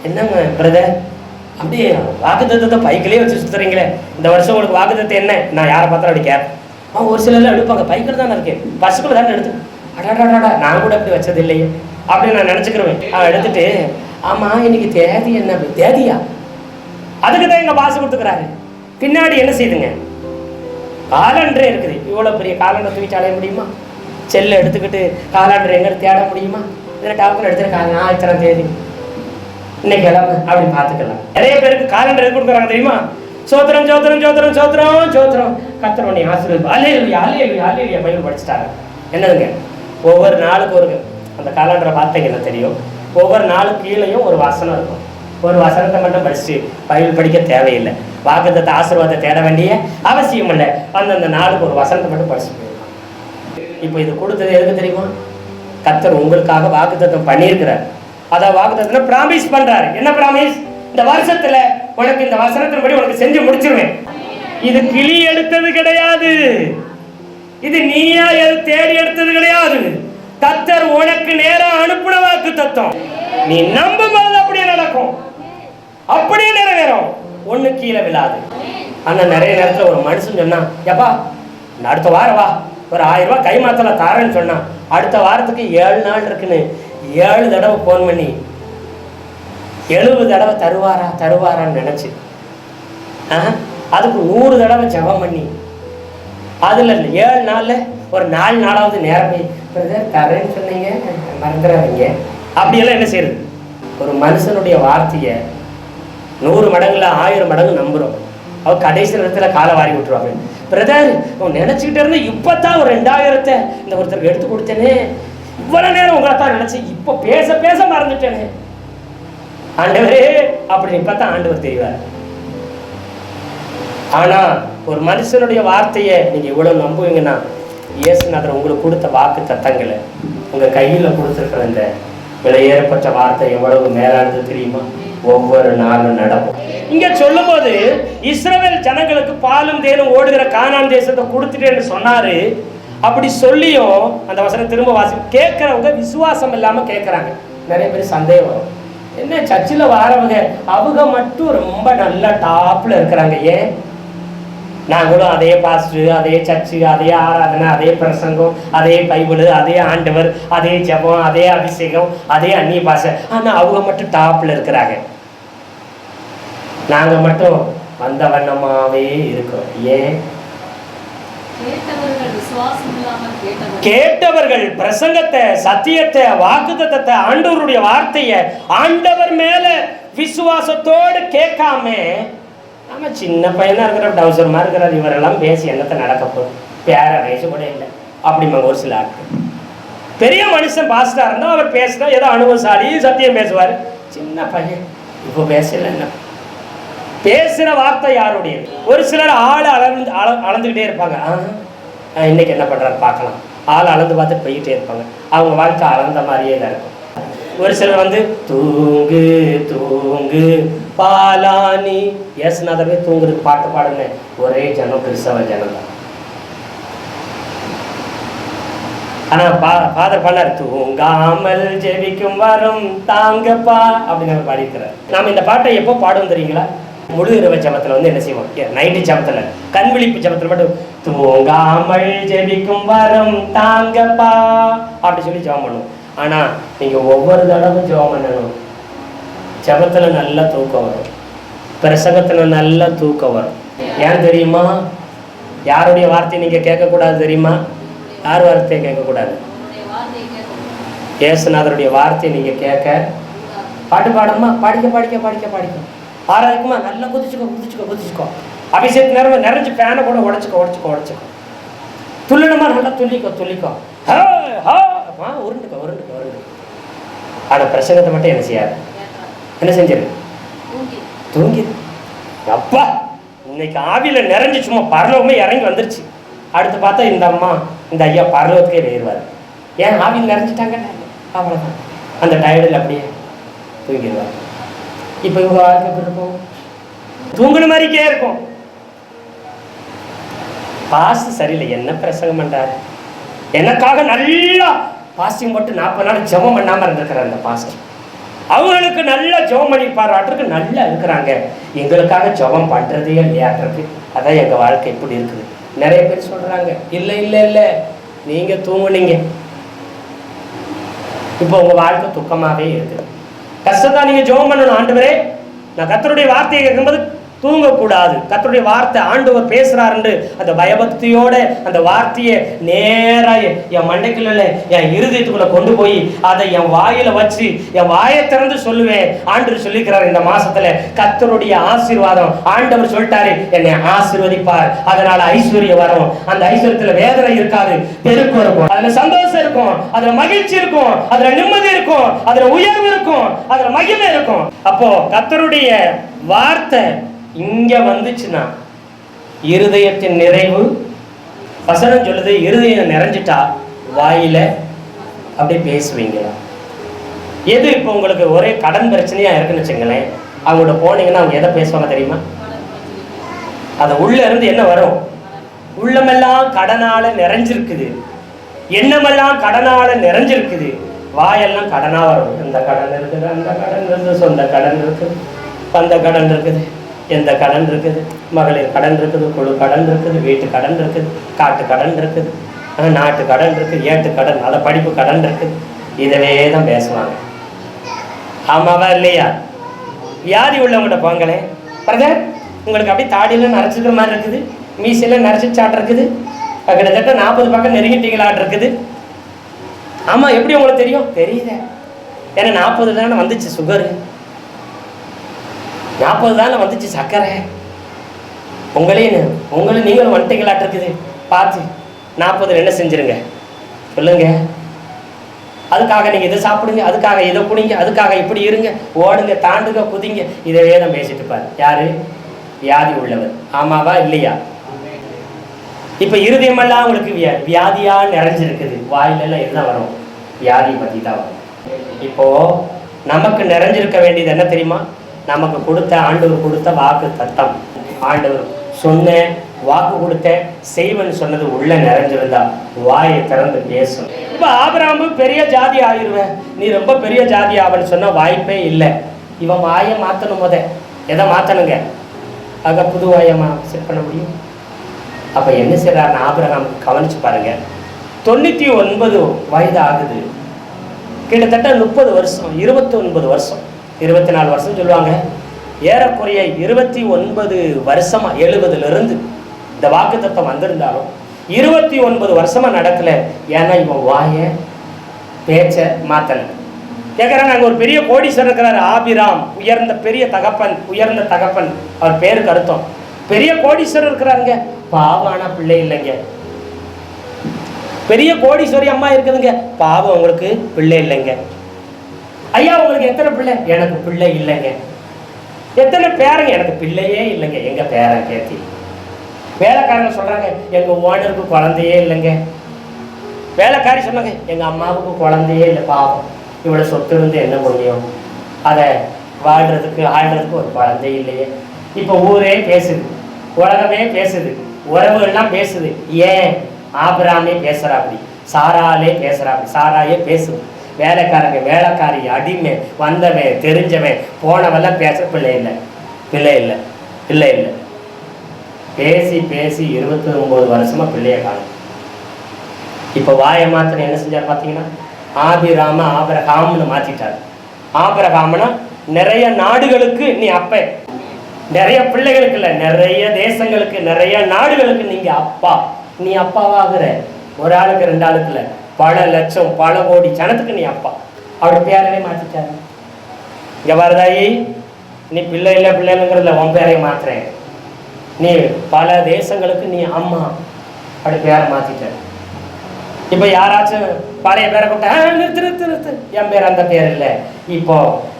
என்னங்க பிரதர், அப்படியே வாக்குத்தத்தை பைக்கிலே வச்சு சுற்றுறீங்களே, இந்த வருஷம் உங்களுக்கு வாக்குத்தத்தை என்ன, நான் யாரை பார்த்தாலும் அப்படி கேட்பேன். ஒரு சிலர்லாம் எடுப்பாங்க, பைக்கில் தானே இருக்கேன், பஸ்ஸுக்குள்ள தானே எடுத்து, அடாடாடா நான் கூட அப்படி வச்சது இல்லையே அப்படின்னு நான் நினச்சிக்கிறேன். எடுத்துட்டு ஆமாம் இன்னைக்கு தேதி என்ன, தேதியா, அதுக்கு தான் எங்கள் பாசு கொடுத்துக்கிறாரு. பின்னாடி என்ன செய்யுதுங்க, காலண்டரே இருக்குது. இவ்வளோ பெரிய காலண்டர் தூக்கி அலைய முடியுமா? செல்லை எடுத்துக்கிட்டு காலண்டர் எங்கே தேட முடியுமா? இதில் டாக்குன்னு எடுத்துருக்காங்க, இத்தனை தேதி இன்னைக்கு கிழமை அப்படி பார்த்துக்கலாம். நிறைய பேருக்கு காலண்டர் எது கொடுக்குறாங்க தெரியுமா? சோத்திரம் சோத்திரம் சோத்திரம் சோத்திரம் சோத்திரம், கர்த்தர் உன்னை ஆசீர்வதிப்பார், அல்லேலூயா அல்லேலூயா அல்லேலூயா பைபிள் படிச்சுட்டாங்க. என்னதுங்க, ஒவ்வொரு நாளுக்கு ஒரு அந்த காலண்டரை பார்த்தீங்கன்னா தெரியும், ஒவ்வொரு நாளுக்கு கீழேயும் ஒரு வசனம் இருக்கும். ஒரு வசனத்தை மட்டும் படிச்சுட்டு பைபிள் படிக்க தேவையில்லை, வாக்குத்தத்த ஆசீர்வாதத்தை தேட வேண்டிய அவசியம் இல்லை. அந்தந்த நாளுக்கு ஒரு வசனத்தை மட்டும் படிச்சுட்டு போயிடலாம். இப்போ இது கொடுத்தது எதுக்கு தெரியுமா? கர்த்தர் உங்களுக்காக வாக்குத்தத்தம் பண்ணியிருக்கிறார். அதான் வாக்குத்தத்தத்தை ப்ராமிஸ் பண்றாரு. என்ன ப்ராமிஸ்? இந்த வருஷத்துல உனக்கு இந்த வசனத்தின்படி உனக்கு செஞ்சு முடிச்சிருவேன். இது கிளி எடுத்தது கிடையாது, இது நீயா தேடி எடுத்தது கிடையாது. கர்த்தர் உனக்கு நேரா அனுப்புன வாக்கு தத்தம். நீ நம்பும் போது அப்படியே நடக்கும், அப்படியே நிறைவேறும், ஒண்ணு கீழே விழாது. ஆனா நிறைய நேரத்துல ஒரு மனுஷன் சொன்னா, எப்பா அடுத்த வாரம் வா, ஒரு 1000 ரூபாய் கை மாத்தல தாரேன்னு சொன்னா, அடுத்த வாரத்துக்கு 7 நாள் இருக்குன்னு 7 தடவை போன் பண்ணி 70 தடவை தருவாரான்னு நினைச்சு அதுக்கு 100 தடவை ஜெபம் பண்ணி அதுல 7 நாள்ல ஒரு 4 நாளாவது நேரம் போய் பிரதர் தரேன்னு சொன்னீங்க மறந்துடாதீங்க அப்படியெல்லாம் என்ன செய்யுது? ஒரு மனுஷனுடைய வார்த்தையை 100 மடங்குல 1000 மடங்கு நம்புறோம். அவ கடைசி நேரத்துல காலை வாரி விட்டுருவாங்க. பிரதர் நினைச்சுக்கிட்டே இருந்த இப்பதான் ஒரு 2000 இந்த ஒருத்தருக்கு எடுத்து கொடுத்தேனே, இவ்வளவு நேரம் உங்களை தான் நினைச்சு இப்ப பேச பேச மறந்துட்டேனே. ஆண்டவரே அப்படின்னு பார்த்தா ஆண்டவர் தெரிவார். ஆனா ஒரு மனுஷனுடைய வார்த்தையை நீங்க இவ்வளவு நம்புவீங்கன்னா, இயேசுநாதர் உங்களுக்கு கொடுத்த வாக்கு தத்தங்களை, உங்க கையில கொடுத்துருக்கிற இந்த விலையேறப்பட்ட வார்த்தை எவ்வளவு மேலானது தெரியுமா? ஒவ்வொரு நாளும் நடக்கும். இங்க சொல்லும் போது இஸ்ரவேல் ஜனங்களுக்கு பாலும் தேனும் ஓடுகிற கானான் தேசத்தை கொடுத்துட்டேன்னு சொன்னாரு. அப்படி சொல்லியும் அந்த வசனம் திரும்ப வாசி கேட்கறவங்க விசுவாசம் இல்லாம கேட்கறாங்க. நிறைய பேர் சந்தேகம் வரும், என்ன சர்ச்சில் வாரவங்க அவங்க மட்டும் ரொம்ப நல்ல டாப்ல இருக்கிறாங்க, ஏன் நாங்களும் அதே பாஸ்டர், அதே சர்ச்சு, அதே ஆராதனை, அதே பிரசங்கம், அதே பைபிள், அதே ஆண்டவர், அதே ஜபம், அதே அபிஷேகம், அதே அந்நிய பாஷை, ஆனா அவங்க மட்டும் டாப்ல இருக்கிறாங்க, நாங்க மட்டும் வந்த வண்ணமாவே இருக்கோம், ஏன்? கேட்டவர்கள் பிரசங்கத்தை, சத்தியத்தை, வாக்குத்தத்தத்தை, ஆண்டவருடைய வார்த்தையை ஆண்டவர் மேல விசுவாசத்தோடு கேட்காம, ஆமா சின்ன பையனா இருக்கிற டவுசரமா இருக்கிறார், இவரெல்லாம் பேசி என்னத்தை நடக்க போகுது, பேர வயசு கூட இல்லை அப்படிம்பாங்க ஒரு சில ஆட்கள். பெரிய மனுஷன் பாஸ்டா இருந்தா அவர் பேசினா ஏதோ அனுபவசாலி சத்தியம் பேசுவார், சின்ன பையன் இப்போ பேசல, என்ன பேசுற வார்த்தை யாருடைய? ஒரு சிலர் ஆள் அளந்துக்கிட்டே இருப்பாங்க, இன்னைக்கு என்ன பண்றாரு பார்க்கலாம், ஆள் அளந்து பார்த்துட்டு போய்கிட்டே இருப்பாங்க, அவங்க வாழ்க்கை அளந்த மாதிரியே தான் இருக்கும். ஒரு சிலர் வந்து தூங்கு தூங்கு பாலானி, இயேசுநாதரே தூங்குறதுக்கு பாட்டு பாடுங்க, ஒரே ஜனம் கிறிஸ்தவ ஜனம் தான். ஆனா ஃபாதர் பண்ணார், தூங்காமல் ஜெபிக்கும் வரும் தாங்கப்பா அப்படின்னு பாடிக்கிறார். நாம இந்த பாட்டை எப்போ பாடுவோம் தெரியுங்களா? முழு இரவு ஜபத்துல வந்து என்ன செய்வோம், நைட்டு ஜபத்துல, கண் விழிப்பு ஜபத்துல மட்டும் தூங்காமல் ஜெபிக்கும் வரும் தாங்கப்பா அப்படி சொல்லி ஜபம் பண்ணுவோம். ஆனா நீங்க ஒவ்வொரு தடவும் ஜபம் பண்ணணும், ஜபத்துல நல்ல தூக்கம் வரும், பிரசங்கத்துல நல்ல தூக்கம் வரும். ஏன் தெரியுமா? யாருடைய வார்த்தையை நீங்க கேட்கக்கூடாது தெரியுமா? யார் வார்த்தையை கேட்கக்கூடாது? இயேசுநாதருடைய வார்த்தையை நீங்க கேட்க, பாட்டு பாடணுமா, பாடிக்க பாடிக்க பாடிக்க பாடிக்க, ஆராதிக்குமா நல்லா குதிச்சுக்கோ குதிச்சுக்கோ குதிச்சுக்கோ, அபிஷேக் நேரம் நிறைஞ்சு ஃபேனை கூட உடச்சுக்கோ உடச்சுக்கோ உடச்சுக்கோ, துள்ளணுமா நல்லா துள்ளிக்கோ துள்ளிக்கோ, உருண்டுக்கோ உருண்டுக்கோ உருண்டு. ஆனா பிரசங்கத்தை மட்டும் என்ன செய்யாது, என்ன செஞ்சிரு, தூங்கிடு. அப்பா இன்னைக்கு ஆவியில நிறைஞ்சு சும்மா பரலோகமே இறங்கி வந்துருச்சு. அடுத்து பார்த்தா இந்த அம்மா இந்த ஐயா பரலோகத்துக்கே வேறுவார், ஏன் ஆவியில் நிறைஞ்சிட்டாங்க, அவ்வளோதான், அந்த டயர்டில் அப்படியே தூங்கிடுவார். இப்போ இவங்க வாழ்க்கை எப்படி இருக்கும்? தூங்குன மாதிரிக்கே இருக்கும். பாஸ்ட் சரியில்லை, என்ன பிரசங்கம் பண்றாரு, எனக்காக நல்லா பாஸ்டிங் போட்டு 40 நாள் ஜெபம் பண்ணாம இருந்திருக்கிறார் அந்த பாஸ்டர், அவங்களுக்கு நல்லா ஜெபம் பண்ணி பாராட்டுறதுக்கு நல்லா இருக்கிறாங்க, எங்களுக்காக ஜெபம் பண்றதே இல்லையாட்டுருக்கு, அதான் எங்க வாழ்க்கை இப்படி இருக்குது. நிறைய பேர் சொல்றாங்க, இல்லை இல்லை இல்லை நீங்க தூங்குனீங்க, இப்போ உங்க வாழ்க்கை துக்கமாவே இருக்குது, கஷ்டத்தான், நீங்க ஜெபம் பண்ணணும். ஆண்டவரே நான் கர்த்தருடைய வார்த்தையை கேட்கும்போது தூங்கக்கூடாது, கர்த்தருடைய வார்த்தை ஆண்டவர் பேசுறாருன்னு அந்த பயபக்தியோட அந்த வார்த்தையை நேரா என் மண்டைக்குள்ள என் இருதயத்துக்குள்ள கொண்டு போய் அதை என் வாயில வச்சு என் வாயை திறந்து சொல்லுவேன். ஆண்டவர் சொல்லிக்கிறார், இந்த மாசத்துல கர்த்தருடைய ஆசீர்வாதம், ஆண்டவர் சொல்லிட்டாரு என்னை ஆசீர்வதிப்பார், அதனால ஐஸ்வர்யம் வரும், அந்த ஐஸ்வர்யத்துல வேதனை இருக்காது, பெருக்கு இருக்கும், அதுல சந்தோஷம் இருக்கும், அதுல மகிழ்ச்சி இருக்கும், அதுல நிம்மதி இருக்கும், அதுல உயர்வு இருக்கும், அதுல மகிமை இருக்கும். அப்போ கர்த்தருடைய வார்த்தை இங்க வந்துச்சுன்னா இருதயத்தின் நிறைவு, வசனம் சொல்லுது இருதயம் நிறைஞ்சிட்டா வாயில அப்படியே பேசுவீங்களா. எது இப்போ உங்களுக்கு ஒரே கடன் பிரச்சனையா இருக்குன்னு வச்சுங்களேன், அவங்களோட போனீங்கன்னா அவங்க எதை பேசுவாங்க தெரியுமா? அது உள்ள இருந்து என்ன வரும், உள்ளமெல்லாம் கடனால நிறைஞ்சிருக்குது, எண்ணமெல்லாம் கடனால நிறைஞ்சிருக்குது, வாயெல்லாம் கடனா வரும். இந்த கடன் இருக்குது, அந்த கடன் இருக்குது, சொந்த கடன் இருக்குது, பந்த கடன் இருக்குது, எந்த கடன் இருக்குது, மகளிர் கடன் இருக்குது, குழு கடன் இருக்குது, வீட்டு கடன் இருக்குது, காட்டு கடன் இருக்குது, நாட்டு கடன் இருக்குது, ஏட்டு கடன், அதை படிப்பு கடன் இருக்குது, இதவே தான் பேசுவாங்க. ஆமாவா இல்லையா? வியாதி உள்ளவங்கள்ட்ட போங்களே, பிரதர் உங்களுக்கு அப்படியே தாடியெல்லாம் நரைச்சிக்கிற மாதிரி இருக்குது, மீசையெல்லாம் நரைச்சிச்சாட்டு இருக்குது, கிட்டத்தட்ட 40 பக்கம் நெருங்கிட்டீங்களாட்டு இருக்குது. ஆமா, எப்படி உங்களுக்கு தெரியும்? தெரியுத, ஏன்னா 40 தானே வந்துச்சு சுகரு, 40 தானே வந்துச்சு சர்க்கரை, உங்களையும் நீங்களும் வந்துட்டீங்களாட்டு இருக்குது, பார்த்து 40 என்ன செஞ்சிருங்க சொல்லுங்க. அதுக்காக நீங்க இதை சாப்பிடுங்க, அதுக்காக இதை குடிங்க, அதுக்காக இப்படி இருங்க, ஓடுங்க, தாண்டுங்க, குதிங்க, இதவே தான் பேசிட்டு இருப்பாரு. யாரு? வியாதி உள்ளவர். ஆமாவா இல்லையா? இப்ப இருதயமெல்லாம் உங்களுக்கு வியாதியா நிறைஞ்சிருக்குது. வாயிலெல்லாம் என்ன வரும்? வியாதி பத்தி தான் வரும். இப்போ நமக்கு நிறைஞ்சிருக்க வேண்டியது என்ன தெரியுமா? நமக்கு கொடுத்த ஆண்டவர் கொடுத்த வாக்கு தத்தம். ஆண்டவர் சொன்ன வாக்கு கொடுத்த செய்வன் சொன்னது உள்ள நிறைஞ்சிருந்தா வாயை திறந்து பேசும். இப்ப ஆபிரகாம் பெரிய ஜாதி ஆயிடுவேன், நீ ரொம்ப பெரிய ஜாதி ஆவன்னு சொன்ன வாய்ப்பே இல்லை. இவன் வாயை மாத்தணும். எதை மாத்தணுங்க? ஆக புது வாயை செட் பண்ண முடியும். அப்ப என்ன செய்யறாருன்னு ஆபிரகாம் கவனிச்சு பாருங்க. 99 வயது ஆகுது. கிட்டத்தட்ட 30 வருஷம், 29 வருஷம், 24 வருஷம் சொல்லுவாங்க. ஏறக்குறைய 29 வருஷமா 70ல இருந்து இந்த வாக்கு தத்தம் வந்திருந்தாலும் 29 வருஷமா நடக்கல. ஏன்னா இவன் வாய பேச்ச மாத்தல. கேட்கறாங்க, அங்க ஒரு பெரிய கோடீஸ்வரர் இருக்கிறாரு ஆபிராம், உயர்ந்த பெரிய தகப்பன், உயர்ந்த தகப்பன் அவர் பேருக்கு அர்த்தம். பெரிய கோடீஸ்வரர் இருக்கிறாருங்க, பாவான பிள்ளை இல்லைங்க. பெரிய கோடீஸ்வரி அம்மா இருக்குதுங்க, பாவம் உங்களுக்கு பிள்ளை இல்லைங்க. ஐயா உங்களுக்கு எத்தனை பிள்ளை? எனக்கு பிள்ளை இல்லைங்க. எத்தனை பேரங்க? எனக்கு பிள்ளையே இல்லைங்க. எங்க பேரன் கேத்தி. வேலைக்காரங்க சொல்றாங்க, எங்க ஓனருக்கு குழந்தையே இல்லைங்க. வேலைக்காரி சொன்னாங்க, எங்க அம்மாவுக்கு குழந்தையே இல்லை, பாவம் இவ்வளவு சொத்து இருந்து என்ன புண்ணியம், அதை வாழ்றதுக்கு ஆடுறதுக்கு ஒரு குழந்தை இல்லையே. இப்ப ஊரே பேசுது, உலகமே பேசுது, உறவுகள்லாம் பேசுது. ஏன்? ஆபிராமே பேசுறாப்படி, சாராலே பேசுறாப்படி, சாராயே பேசுது. வேலைக்காரங்க, வேலைக்காரி, அடிமை, வந்தவன், தெரிஞ்சவன், போனவெல்லாம் பேச பிள்ளை இல்லை, பிள்ளை இல்லை, பிள்ளை இல்லை. பேசி பேசி 29 வருஷமா பிள்ளைய காணும். இப்ப வாயை மாத்திரம் என்ன செஞ்சார் பார்த்தீங்கன்னா, ஆபிரகாம்னு மாத்திட்டார். ஆபிரகாம்னா நிறைய நாடுகளுக்கு நீ அப்ப, நிறைய பிள்ளைகளுக்கு இல்ல, நிறைய தேசங்களுக்கு, நிறைய நாடுகளுக்கு நீங்க அப்பா. நீ அப்பாவாகிற. ஒரு ஆளுக்கு 2 ஆளுக்கு இல்ல, பல லட்சம் பல கோடி ஜனத்துக்கு நீ அப்பா. அவருடைய பேரவே மாத்திட்டாரு. இங்க வரதாயி, நீ பிள்ளை இல்லை பிள்ளைங்கிறதுல உன் பேரையை மாத்துறேன். நீ பல தேசங்களுக்கு நீ அம்மா, அப்படி பேரை மாத்திட்ட. இப்ப யாராச்சும் பழைய பேரை கூப்பிட்டா நிறுத்து நிறுத்து நிறுத்து, என் பேர் அந்த பேர் இல்லை, இப்போ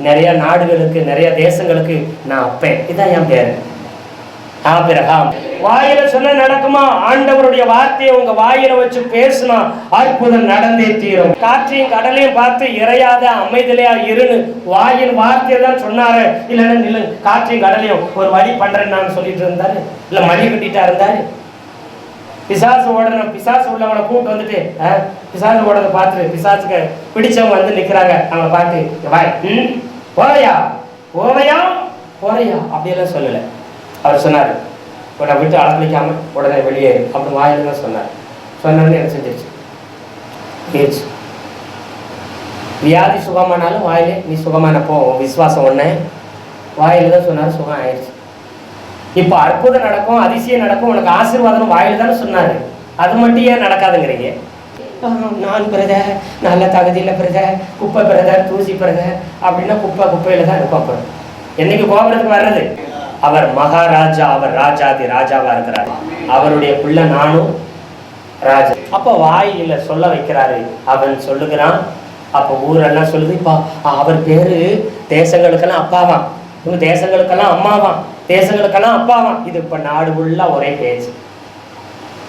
நிறைய நாடுகளுக்கு நிறைய தேசங்களுக்கு நான் அப்பேன், இதான் என் பேரு ஆபிரகாம். வாயில சொன்ன நடக்குமா? ஆண்டவருடைய வார்த்தையை உங்க வாயில வச்சு பேசுனா அற்புதம் நடந்தே தீரும். காற்றையும் கடலையும் பார்த்து இறையாத அமைதியா இருன்னு வாயின் வார்த்தையை தான் சொன்னாரு. இல்லைன்னா நில்லு, காற்றையும் கடலையும் ஒரு வழி பண்றேன்னு நான் சொல்லிட்டு இருந்தாரு, இல்ல மணி கட்டிட்டா இருந்தாரு. பிசாசு ஓடணும், பிசாசு உள்ளவனை கூப்பிட்டு வந்துட்டு பிசாசு ஓடதை பார்த்துட்டு பிசாசுக்கு பிடிச்சவங்க வந்து நிக்கிறாங்க, அவங்களை பார்த்து வாய் போறையா போவையா போறையா அப்படியெல்லாம் சொல்லலை. அவர் சொன்னார், உன்னை விட்டு அளப்பளிக்காம உடனே வெளியேறு அப்படி வாயில தான் சொன்னார். சொன்னோன்னு என்ன செஞ்சிருச்சு? வியாதி சுகமானாலும் வாயிலே நீ சுகமானப்போ விசுவாசம் ஒண்ணு வாயில தான் சொன்னார், சுகம் ஆயிடுச்சு. இப்போ அற்புதம் நடக்கும், அதிசயம் நடக்கும், உனக்கு ஆசீர்வாதம் வாயில தானே சொன்னாரு. அது மட்டும் ஏன் நடக்காதுங்கிறீங்க? நான் பிரதர் நல்ல தகுதியில பிரதர், குப்பை பிரதர், தூசி பிரதர் அப்படின்னா குப்பையில தான் இருக்கும். அப்புறம் என்னைக்கு கோபுரத்துக்கு வர்றது? அவர் மகாராஜா, அவர் ராஜாதி ராஜாவா இருக்கிறார். அவருடைய பிள்ளை நானும் ராஜா. அப்ப வாயில சொல்ல வைக்கிறாரு. அவன் சொல்லுகிறான். அப்ப ஊரெல்லாம் சொல்லுது, இப்ப அவர் பேரு தேசங்களுக்கெல்லாம் அப்பாவான், இவங்க தேசங்களுக்கெல்லாம் அம்மாவான், தேசங்களுக்கெல்லாம் அப்பாவான். இது இப்ப நாடு ஃபுல்லா ஒரே பேச்சு.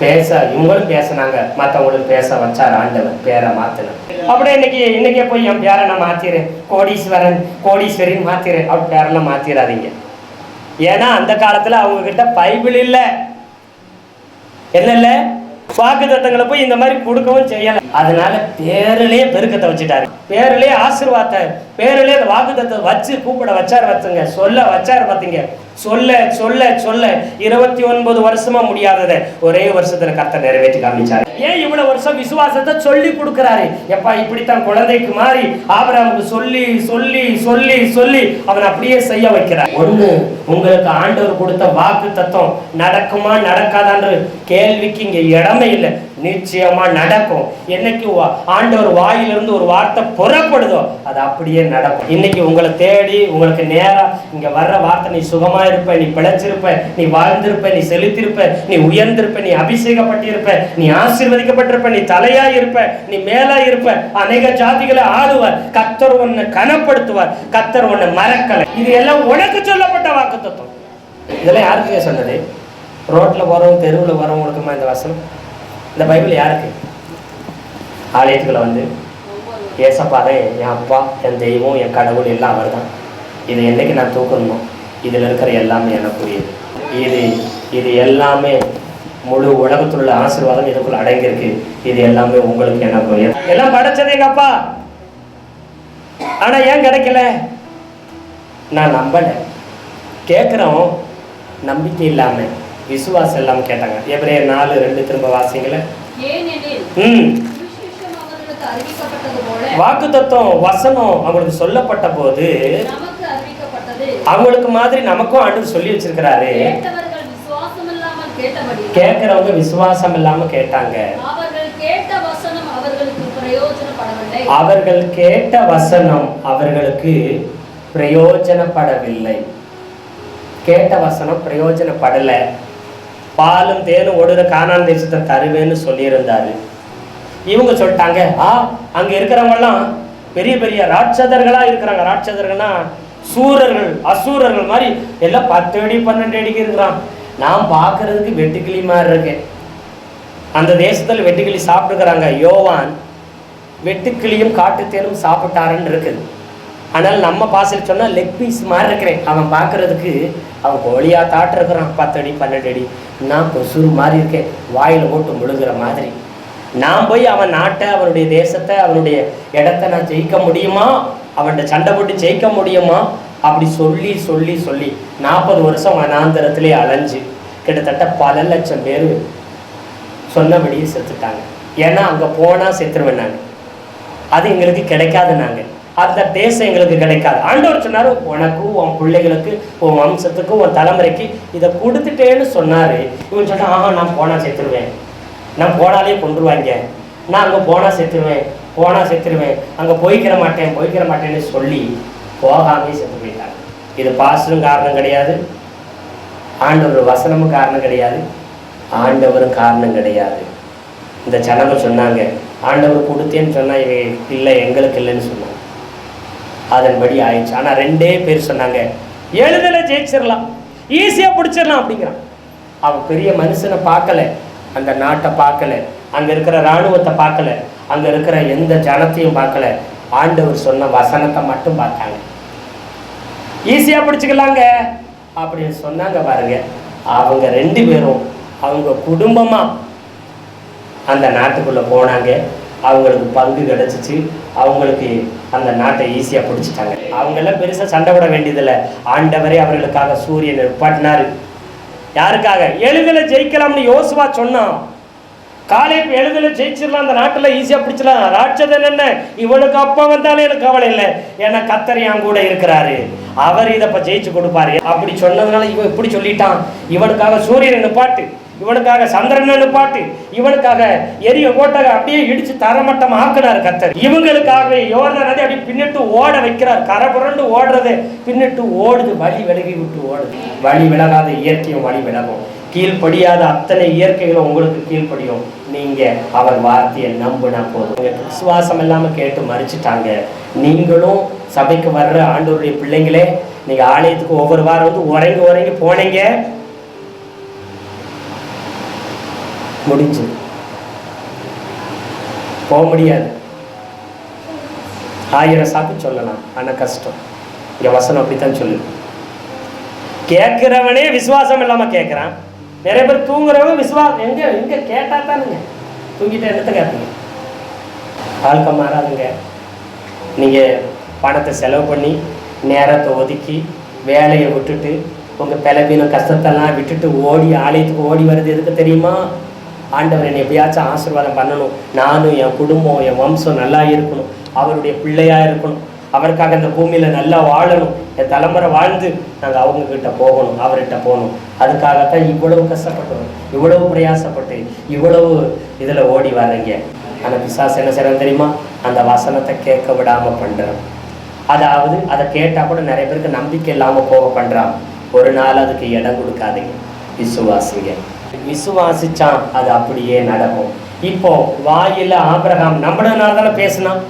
பேச இவங்களும் பேசினாங்க, மற்றவங்களுக்கு பேச வச்சார் ஆண்டவர், பேரை மாத்தினார். அப்படியே இன்னைக்கே போய் என் பேரை நான் மாத்திரேன், கோடீஸ்வரன் கோடீஸ்வரின்னு மாத்திரேன், அப்படி பேரெல்லாம் மாத்திராதீங்க. ஏன்னா அந்த காலத்துல அவங்க கிட்ட பைபிள் இல்லை, என்ன இல்லை, வாக்கு தத்தங்களை போய் இந்த மாதிரி கொடுக்கவும் செய்யல. அதனால பேரிலேயே பெருக்கத்தை வச்சுட்டாரு, பேரிலேயே ஆசீர்வாதத்தை, பேரிலேயே அந்த வாக்கு தத்தத்தை வச்சு கூப்பிட வச்சார். வச்சுங்க சொல்ல வச்சாரு. பார்த்தீங்க, சொல்ல சொல்ல சொல்ல 29 வருஷமா முடியாததை ஒரே வருஷத்துல கர்த்தர் நிறைவேற்றி காமிச்சாரு. ஏன் இவ்வளவு வருஷம் விசுவாசத்தை சொல்லி கொடுக்கிறாரு? எப்பா இப்படித்தான் குழந்தைக்கு மாறி ஆபிரகாமுக்கு சொல்லி சொல்லி சொல்லி சொல்லி அவன் அப்படியே செய்ய வைக்கிறார். ஒண்ணு, உங்களுக்கு ஆண்டவர் கொடுத்த வாக்கு தத்தம் நடக்குமா நடக்காதான்ற கேள்விக்கு இங்க இடமே இல்லை, நிச்சயமா நடக்கும். என்னைக்கு ஆண்டவர் வாயிலிருந்து ஒரு வார்த்தை புறப்படுதோ அது அப்படியே நடக்கும். இன்னைக்கு உங்களை தேடி உங்களுக்கு நேரா இங்க வர்ற வார்த்தை, நீ சுகமா இருப்ப, நீ பிழைச்சிருப்ப, நீ வாழ்ந்திருப்ப, நீ செலுத்திருப்ப, நீ உயர்ந்திருப்ப, நீ அபிஷேகப்பட்டிருப்ப, நீ ஆசீர்வதிக்கப்பட்டிருப்ப, நீ தலையா இருப்ப, நீ மேலா இருப்ப, அநேக ஜாதிகளை ஆளுவார், கர்த்தர் உன்னை கனப்படுத்துவார், கர்த்தர் உன்னை மறக்கல. இது எல்லாம் உனக்கு சொல்லப்பட்ட வாக்குத்தத்தம். இதெல்லாம் யாருக்கு சொன்னது? ரோட்ல போறவங்க, தெருவில் வரவங்களுக்குமா இந்த வசனம்? இந்த பைபிள் யாருக்கு? ஆலயத்துக்குள்ள வந்து ஏசப்பாதான் என் அப்பா, என் தெய்வம், என் கடவுள் எல்லாம் அவர் தான். இது என்னைக்கு நான் தூக்கணும், இதில் இருக்கிற எல்லாமே எனக்குரியது. இது எல்லாமே முழு உலகத்தில் உள்ள ஆசீர்வாதம் இதுக்குள்ள அடங்கியிருக்கு. இது எல்லாமே உங்களுக்கு எனக்குரியது. எல்லாம் படைச்சது எங்க அப்பா. ஆனா ஏன் கிடைக்கல? நான் நம்பல. கேட்குறோம், நம்பிக்கை இல்லாம, விசுவாசம் இல்லாம கேட்டாங்க. எபிரேயர் 4:2 திரும்ப வாசிங்களே. வாக்குத்தத்தம் வசனம் அவங்களுக்கு சொல்லப்பட்ட போது அவங்களுக்கு மாதிரி நமக்கும் ஆண்டவர் சொல்லி வச்சிருக்கிறாரு. கேட்கிறவங்க விசுவாசம் இல்லாம கேட்டாங்க. அவர்கள் கேட்ட வசனம் அவர்களுக்கு பிரயோஜனப்படவில்லை. கேட்ட வசனம் பிரயோஜனப்படல. பாலும் தேனும் ஓடுற கானான் தேசத்தை தருவேன்னு சொல்லியிருந்தாரு. இவங்க சொல்லிட்டாங்க, அங்க இருக்கிறவங்க எல்லாம் பெரிய பெரிய ராட்சதர்களா இருக்கிறாங்க. ராட்சதர்கள்னா சூரர்கள், அசூரர்கள் மாதிரி எல்லாம் 10 அடி 12 அடிக்கு இருக்கிறான். நான் பார்க்கறதுக்கு வெட்டுக்கிளி மாதிரி இருக்கேன். அந்த தேசத்துல வெட்டுக்கிளி சாப்பிட்டுக்கிறாங்க. யோவான் வெட்டுக்கிளியும் காட்டுத்தேனும் சாப்பிட்டாருன்னு இருக்குது. ஆனால் நம்ம பாசல் சொன்னா லெக் பீஸ் மாதிரி இருக்கிறேன். அவன் பார்க்கறதுக்கு அவன் கோழியா தாட்டு இருக்கிறான். 10 அடி 12 அடி. நான் கொசுறு மாதிரி இருக்கேன், வாயில போட்டு முழுகிற மாதிரி. நான் போய் அவன் நாட்டை, அவனுடைய தேசத்தை, அவனுடைய இடத்தை நான் ஜெயிக்க முடியுமா? அவன்கிட்ட சண்டை போட்டு ஜெயிக்க முடியுமா? அப்படி சொல்லி சொல்லி சொல்லி 40 வருஷம் வனாந்தரத்திலே அலைஞ்சு கிட்டத்தட்ட பல லட்சம் பேர் சொன்னபடியே செத்துட்டாங்க. ஏன்னா அங்கே போனால் செத்துருவேன் நாங்கள். அது எங்களுக்கு கிடைக்காது. நாங்கள் அந்த தேசம் எங்களுக்கு கிடைக்காது. ஆண்டவர் சொன்னார், உனக்கும் உன் பிள்ளைகளுக்கு உன் வம்சத்துக்கு உன் தலைமுறைக்கு இதை கொடுத்துட்டேன்னு சொன்னார். இவன் சொன்னா, நான் போனால் செத்துருவேன், நான் போனாலே கொண்டுருவாங்க, நான் அங்கே போனால் செத்துருவேன், அங்கே போய்க்கிற மாட்டேன்னு சொல்லி போகாமே செத்து போயிட்டாங்க. இது பாஸ்டரும் காரணம் கிடையாது, ஆண்டவர் வசனமும் காரணம் கிடையாது, ஆண்டவரும் காரணம் கிடையாது. இந்த ஜனங்க சொன்னாங்க, ஆண்டவர் கொடுத்தேன்னு சொன்னால் இல்லை, எங்களுக்கு இல்லைன்னு சொன்னாங்க. அதன்படி ஆயிடுச்சு. ஆனால் 2 பேர் சொன்னாங்க, எளிதில் ஜெயிச்சிடலாம், ஈஸியாக பிடிச்சிடலாம் அப்படிங்கிறான். அவன் பெரிய மனுஷனை பார்க்கல, அந்த நாட்டை பார்க்கல, அங்கே இருக்கிற இராணுவத்தை பார்க்கல, அங்கே இருக்கிற எந்த ஜனத்தையும் பார்க்கல. ஆண்டவர் சொன்ன வசனத்தை மட்டும் பார்த்தாங்க. ஈஸியாக பிடிச்சிக்கலாங்க அப்படின்னு சொன்னாங்க பாருங்க. அவங்க 2 பேரும் அவங்க குடும்பமாக அந்த நாட்டுக்குள்ளே போனாங்க. அவங்களுக்கு பங்கு கிடச்சிச்சு. அவங்களுக்கு அந்த நாட்டை ஈஸியாக பிடிச்சிட்டாங்க. அவங்கெல்லாம் பெருசாக சண்டை விட வேண்டியதில்லை. ஆண்டவரே அவர்களுக்காக சூரியனை நிப்பாட்டினார். யாருக்காக? எளிதில் ஜெயிக்கலாம்னு யோசுவா சொன்னான். காலேப் எளிதில் ஜெயிச்சிடலாம், அந்த நாட்டில் ஈஸியாக பிடிச்சிடலாம். ராட்சதன் என்ன, இவனுக்கு அப்பா வந்தாலும் எனக்கு கவலை இல்லை, ஏன்னா கர்த்தர் என் கூட இருக்கிறாரு, அவர் இதை இப்போ ஜெயிச்சு கொடுப்பாரு அப்படி சொன்னதுனால இவன் இப்படி சொல்லிட்டான். இவனுக்காக சூரியனை நிப்பாட்டு, இவனுக்காக சந்திரனை நிப்பாட்டு, இவனுக்காக எரிய கோட்டை அப்படியே இடிச்சு தரமட்டம் ஆக்கினார் கர்த்தர். இவங்களுக்காகவே யோர்தான் நதி அப்படி பின்னிட்டு ஓட வைக்கிறார். கரை புரண்டு ஓடுறது பின்னிட்டு ஓடுது, வழி விலகி விட்டு ஓடுது. வழி விலகாத இயற்கையும் வழி விலகும். கீழ்படியாத அத்தனை இயற்கைகளும் உங்களுக்கு கீழ்படியும். நீங்க அவர் வார்த்தையை நம்பினா போதும். விசுவாசம் இல்லாம கேட்டு மறிச்சுட்டாங்க. நீங்களும் சபைக்கு வர்ற ஆண்டவருடைய பிள்ளைங்களே, நீங்க ஆலயத்துக்கு ஒவ்வொரு வாரம் வந்து உறங்கி போனீங்க, முடிஞ்சு போக முடியாது. 1000 சாக்கு சொல்லலாம், ஆனா கஷ்டம். இங்க வசனம் அப்படித்தான் சொல்லு. கேட்கிறவனே விசுவாசம் இல்லாம கேட்கிறான். நிறைய பேர் தூங்குறவங்க விசுவாசம் எங்க கேட்டா தானுங்க. தூங்கிட்ட என்னத்தை கேட்பீங்க? வாழ்க்கை மாறாதுங்க. நீங்க பணத்தை செலவு பண்ணி, நேரத்தை ஒதுக்கி, வேலையை விட்டுட்டு, உங்க பலவீன கஷ்டத்தெல்லாம் விட்டுட்டு ஓடி ஆலயத்துக்கு ஓடி வருது எதுக்கு தெரியுமா? ஆண்டவர் என்னை எப்படியாச்சும் ஆசீர்வாதம் பண்ணணும், நானும் என் குடும்பம் என் வம்சம் நல்லா இருக்கணும், அவருடைய பிள்ளையா இருக்கணும், அவருக்காக இந்த பூமியில் நல்லா வாழணும், என் தலைமுறை வாழ்ந்து நாங்கள் அவங்கக்கிட்ட போகணும், அவர்கிட்ட போகணும். அதுக்காகத்தான் இவ்வளவு கஷ்டப்பட்டோம், இவ்வளவு பிரயாசப்பட்டு இவ்வளவு இதில் ஓடி வர்றீங்க. ஆனால் பிசாசு என்ன செய்யறது தெரியுமா? அந்த வசனத்தை கேட்க விடாமல் பண்ணுறான். அதாவது அதை கேட்டால் கூட நிறைய பேருக்கு நம்பிக்கை இல்லாமல் போக பண்ணுறான். ஒரு நாள் அதுக்கு இடம் கொடுக்காதீங்க, விசுவாசிங்க. விசுவாசிச்சான் அது அப்படியே நடக்கும். இப்போ வாயில ஆபிரகாம் நம்பினதுனால தானே பேசினான்,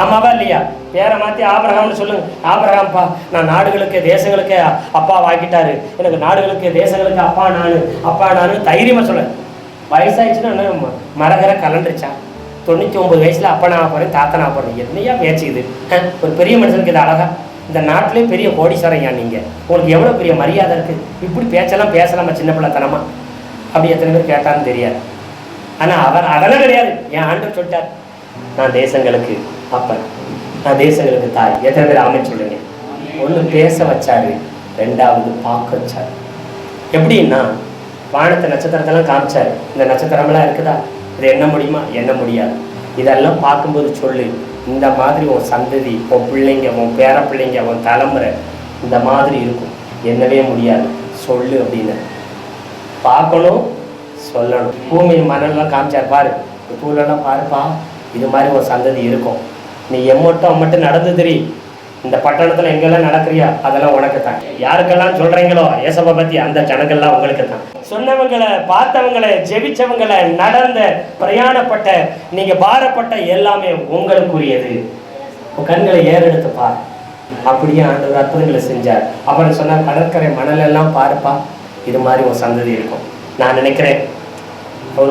ஆமாவா இல்லையா? பேரை மாற்றி ஆபிரகாம்னு சொல்லுங்க. ஆபிரகாம்ப்பா, நான் நாடுகளுக்கு தேசங்களுக்கு அப்பா வாங்கிட்டாரு, எனக்கு நாடுகளுக்கு தேசங்களுக்கு அப்பா நான் தைரியமாக சொல்ல. வயசாயிடுச்சுன்னா மரகர கலண்டுருச்சான். 99 வயசுல அப்பா நான் போகிறேன், தாத்தா நான் போகிறேன். என்னையா பேச்சு இது? ஒரு பெரிய மனுஷனுக்கு இது அழகா? இந்த நாட்டிலே பெரிய கோடீஸ்வரன் நீங்கள், உங்களுக்கு எவ்வளோ பெரிய மரியாதை இருக்குது, இப்படி பேச்செல்லாம் பேசலாமா சின்ன பிள்ளைத்தனமா? அப்படி எத்தனை பேர் கேட்டான்னு தெரியாது. ஆனால் அவர் அதெல்லாம் கிடையாது. என் ஆண்டவர் சொல்லிட்டார், நான் தேசங்களுக்கு அப்பன், நான் தேசங்களுக்கு தாய். எத்தனை பேர் ஆமென் சொல்லுங்க? ஒன்று பேச வச்சாரு, ரெண்டாவது பார்க்க வச்சாரு. எப்படின்னா வானத்தை நட்சத்திரத்தெல்லாம் காமிச்சாரு. இந்த நட்சத்திரமெல்லாம் இருக்குதா, இது என்ன முடியுமா? என்ன முடியாது. இதெல்லாம் பார்க்கும்போது சொல்லு, இந்த மாதிரி உன் சந்ததி, உன் பிள்ளைங்க, உன் பேர பிள்ளைங்க, உன் தலைமுறை இந்த மாதிரி இருக்கும், என்னவே முடியாது சொல்லு அப்படின்னு பார்க்கணும், சொல்லணும். பூமியின் மணல்லாம் காமிச்சார், பாரு பூலெல்லாம் பாருப்பா, இது மாதிரி ஒரு சந்ததி இருக்கும். நீ எம்மட்டும் நடந்து தெரி, இந்த பட்டணத்தில் எங்கெல்லாம் நடக்கிறியா அதெல்லாம் உனக்கு தான். யாருக்கெல்லாம் சொல்கிறீங்களோ ஏசப்பை பற்றி அந்த ஜனங்கள்லாம் உங்களுக்கு தான். சொன்னவங்களை, பார்த்தவங்களை, ஜெபிச்சவங்களை, நடந்த பிரயாணப்பட்ட, நீங்கள் பாரப்பட்ட எல்லாமே உங்களுக்குரியது. கண்களை ஏறெடுத்து பார். அப்படியே ஆண்டவர் அற்புதங்களை செஞ்சார். அப்புறம் சொன்னார், கடற்கரை மணலெல்லாம் பாருப்பா, இது மாதிரி ஒரு சந்ததி இருக்கும். நான் நினைக்கிறேன்,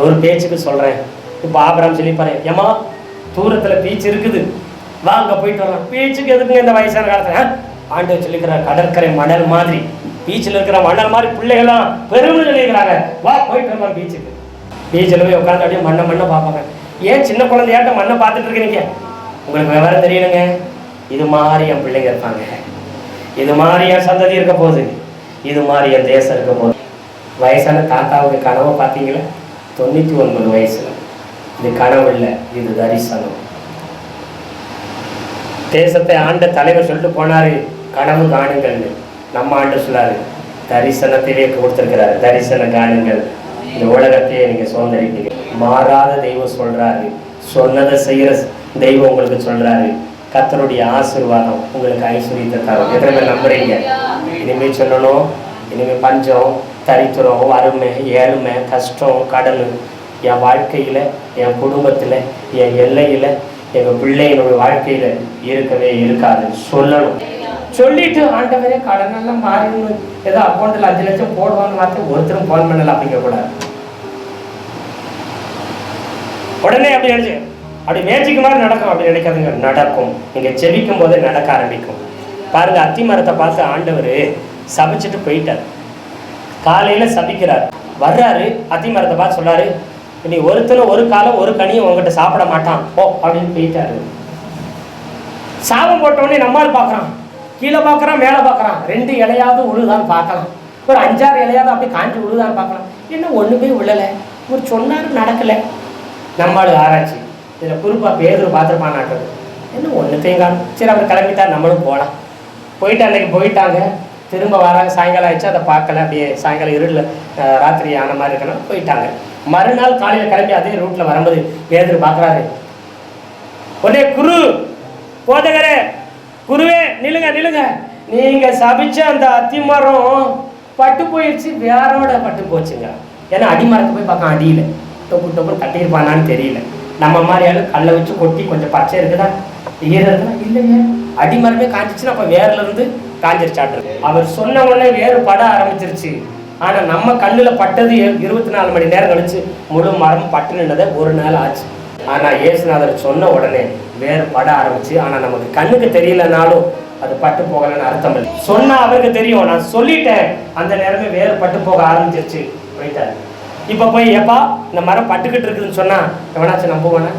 ஒரு பேச்சுக்கு சொல்கிறேன். இப்போ ஆபிரகாம் சொல்லிப்பாரு, ஏமா தூரத்தில் பீச் இருக்குது, வாங்க போயிட்டு வரலாம். பீச்சுக்கு எதுக்குங்க இந்த வயசான காலத்தில்? ஆண்டவர் சொல்லிக்கிறார், கடற்கரை மணல் மாதிரி, பீச்சில் இருக்கிற மணல் மாதிரி பிள்ளைகள்லாம் பெருமை சொல்லிக்கிறாங்க, வா போயிட்டு வரலாம் பீச்சுக்கு. பீச்சில் போய் உட்காந்து அப்படியே மண்ணை பார்ப்பாங்க. ஏன் சின்ன குழந்தையாட்ட மண்ணை பார்த்துட்டு இருக்கிறீங்க? உங்களுக்கு விவரம் தெரியணுங்க. இது மாதிரி என் பிள்ளைங்க இருப்பாங்க, இது மாதிரி என் சந்ததி இருக்க போகுது, இது மாதிரி என் தேசம் இருக்க போகுது. வயசான தாத்தாவுக்கு கனவை பார்த்தீங்களா? 99 வயசுல. இது கனவு இல்லை, இது தரிசனம். தேசத்தை ஆண்ட தலைவர் சொல்லிட்டு போனாரு, கனவு காணுங்கள்னு. நம்ம ஆண்டு சொல்லாரு, தரிசனத்திலே கொடுத்திருக்கிறாரு, தரிசனம் காணுங்கள், இந்த உலகத்தையே நீங்க சுதந்திரிப்பீங்க. மாறாத தெய்வம் சொல்றாரு, சொன்னதை செய்யற தெய்வம் உங்களுக்கு சொல்றாரு. கர்த்தருடைய ஆசீர்வாதம் உங்களுக்கு ஐஸ்வர்யத்தை தரும். எத்தனை பேர் நம்புறீங்க? இனிமே சொல்லணும், இனிமே பஞ்சம், தரித்திரம், வறுமை, ஏழ்மை, கஷ்டம், கடன் என் வாழ்க்கையில், என் குடும்பத்தில், என் எல்லையில், எங்கள் பிள்ளைகளுடைய வாழ்க்கையில் இருக்கவே இருக்காது சொல்லணும். சொல்லிட்டு ஆண்டவரே கடனெல்லாம் மாறிடணும், ஏதோ அக்கௌண்ட்டில் 5 லட்சம் போடுவான்னு வார்த்தை ஒருத்தரும் போன் பண்ணல அப்படிங்கக்கூடாது. உடனே அப்படி நினைச்சு அப்படி மேஜிக் மாதிரி நடக்கும் அப்படி நினைக்காதுங்க, நடக்கும். நீங்கள் செபிக்கும் போதே நடக்க ஆரம்பிக்கும். பாருங்க, அத்தி மரத்தை பார்த்து ஆண்டவர் சபிச்சுட்டு போயிட்டார். காலையில் சபிக்கிறார், வர்றாரு, அத்தி மரத்தை பார்த்து சொல்றாரு, நீ ஒருத்தனும் ஒரு காலம் ஒரு கனியும் உங்ககிட்ட சாப்பிட மாட்டான் ஓ அப்படின்னு போயிட்டாரு. சாபம் போட்டவொடனே நம்மால் பார்க்குறான், கீழே பார்க்குறான், மேலே பார்க்குறான், 2 இலையாவது உழுதான்னு பார்க்கலாம், ஒரு 5-6 இலையாவது அப்படியே காஞ்சி உழுதான்னு பார்க்கலாம். என்ன ஒன்றுமே விழலை, ஒரு சொன்னாலும் நடக்கலை. நம்மால் ஆராய்ச்சி இதில் குறிப்பாக பேர் பார்த்துருப்பானாட்டது, என்ன ஒன்றுத்தையும் காணும். சரி அவர் கிளம்பிட்டா நம்மளும் போகலாம். போயிட்டு அன்னைக்கு போயிட்டாங்க, திரும்ப வராங்க, சாயங்காலம் ஆயிடுச்சு, அதை பார்க்கல. அப்படியே சாயங்காலம் இருளில் ராத்திரி ஆன மாதிரி இருக்கணும், போயிட்டாங்க. மறுநாள் காலையில் கிளம்பி அதே ரூட்டில் வரும்போது பேதர் பார்க்குறாரு. ஒரே குரு போதகரே, குருவே நில்லுங்க, நீங்கள் சபிச்ச அந்த அத்திமரம் பட்டு போயிடுச்சு, வேரோட பட்டு போச்சுங்க. ஏன்னா அடிமரத்தை போய் பார்க்க அடியில் டொப்பு கட்டியிருப்பானான்னு தெரியல. நம்ம மாதிரியாலும் கல்லை வச்சு கொட்டி கொஞ்சம் பச்சை இருக்குதா, ஈரம் இருக்குதா, இல்லைங்க, அடிமரமே காஞ்சிச்சுன்னா அப்போ வேர்லேருந்து காஞ்சிருச்சாட்டு. அவர் சொன்ன உடனே வேறு பட ஆரம்பிச்சிருச்சு. ஆனால் நம்ம கண்ணில் பட்டது 24 மணி நேரம் கழிச்சு முழு மரம் பட்டு நின்றதை 1 நாள் ஆச்சு. ஆனால் இயேசுநாதர் சொன்ன உடனே வேறு பட ஆரம்பிச்சு. ஆனால் நமக்கு கண்ணுக்கு தெரியலனாலும் அது பட்டு போகலன்னு அர்த்தம் இல்லை. சொன்னால் அவருக்கு தெரியும், நான் சொல்லிட்டேன், அந்த நேரமே வேறு பட்டு போக ஆரம்பிச்சிருச்சு, போயிட்டாரு. இப்போ போய் எப்பா இந்த மரம் பட்டுக்கிட்டு இருக்குதுன்னு சொன்னால் எவனாச்சும் நம்புவானே?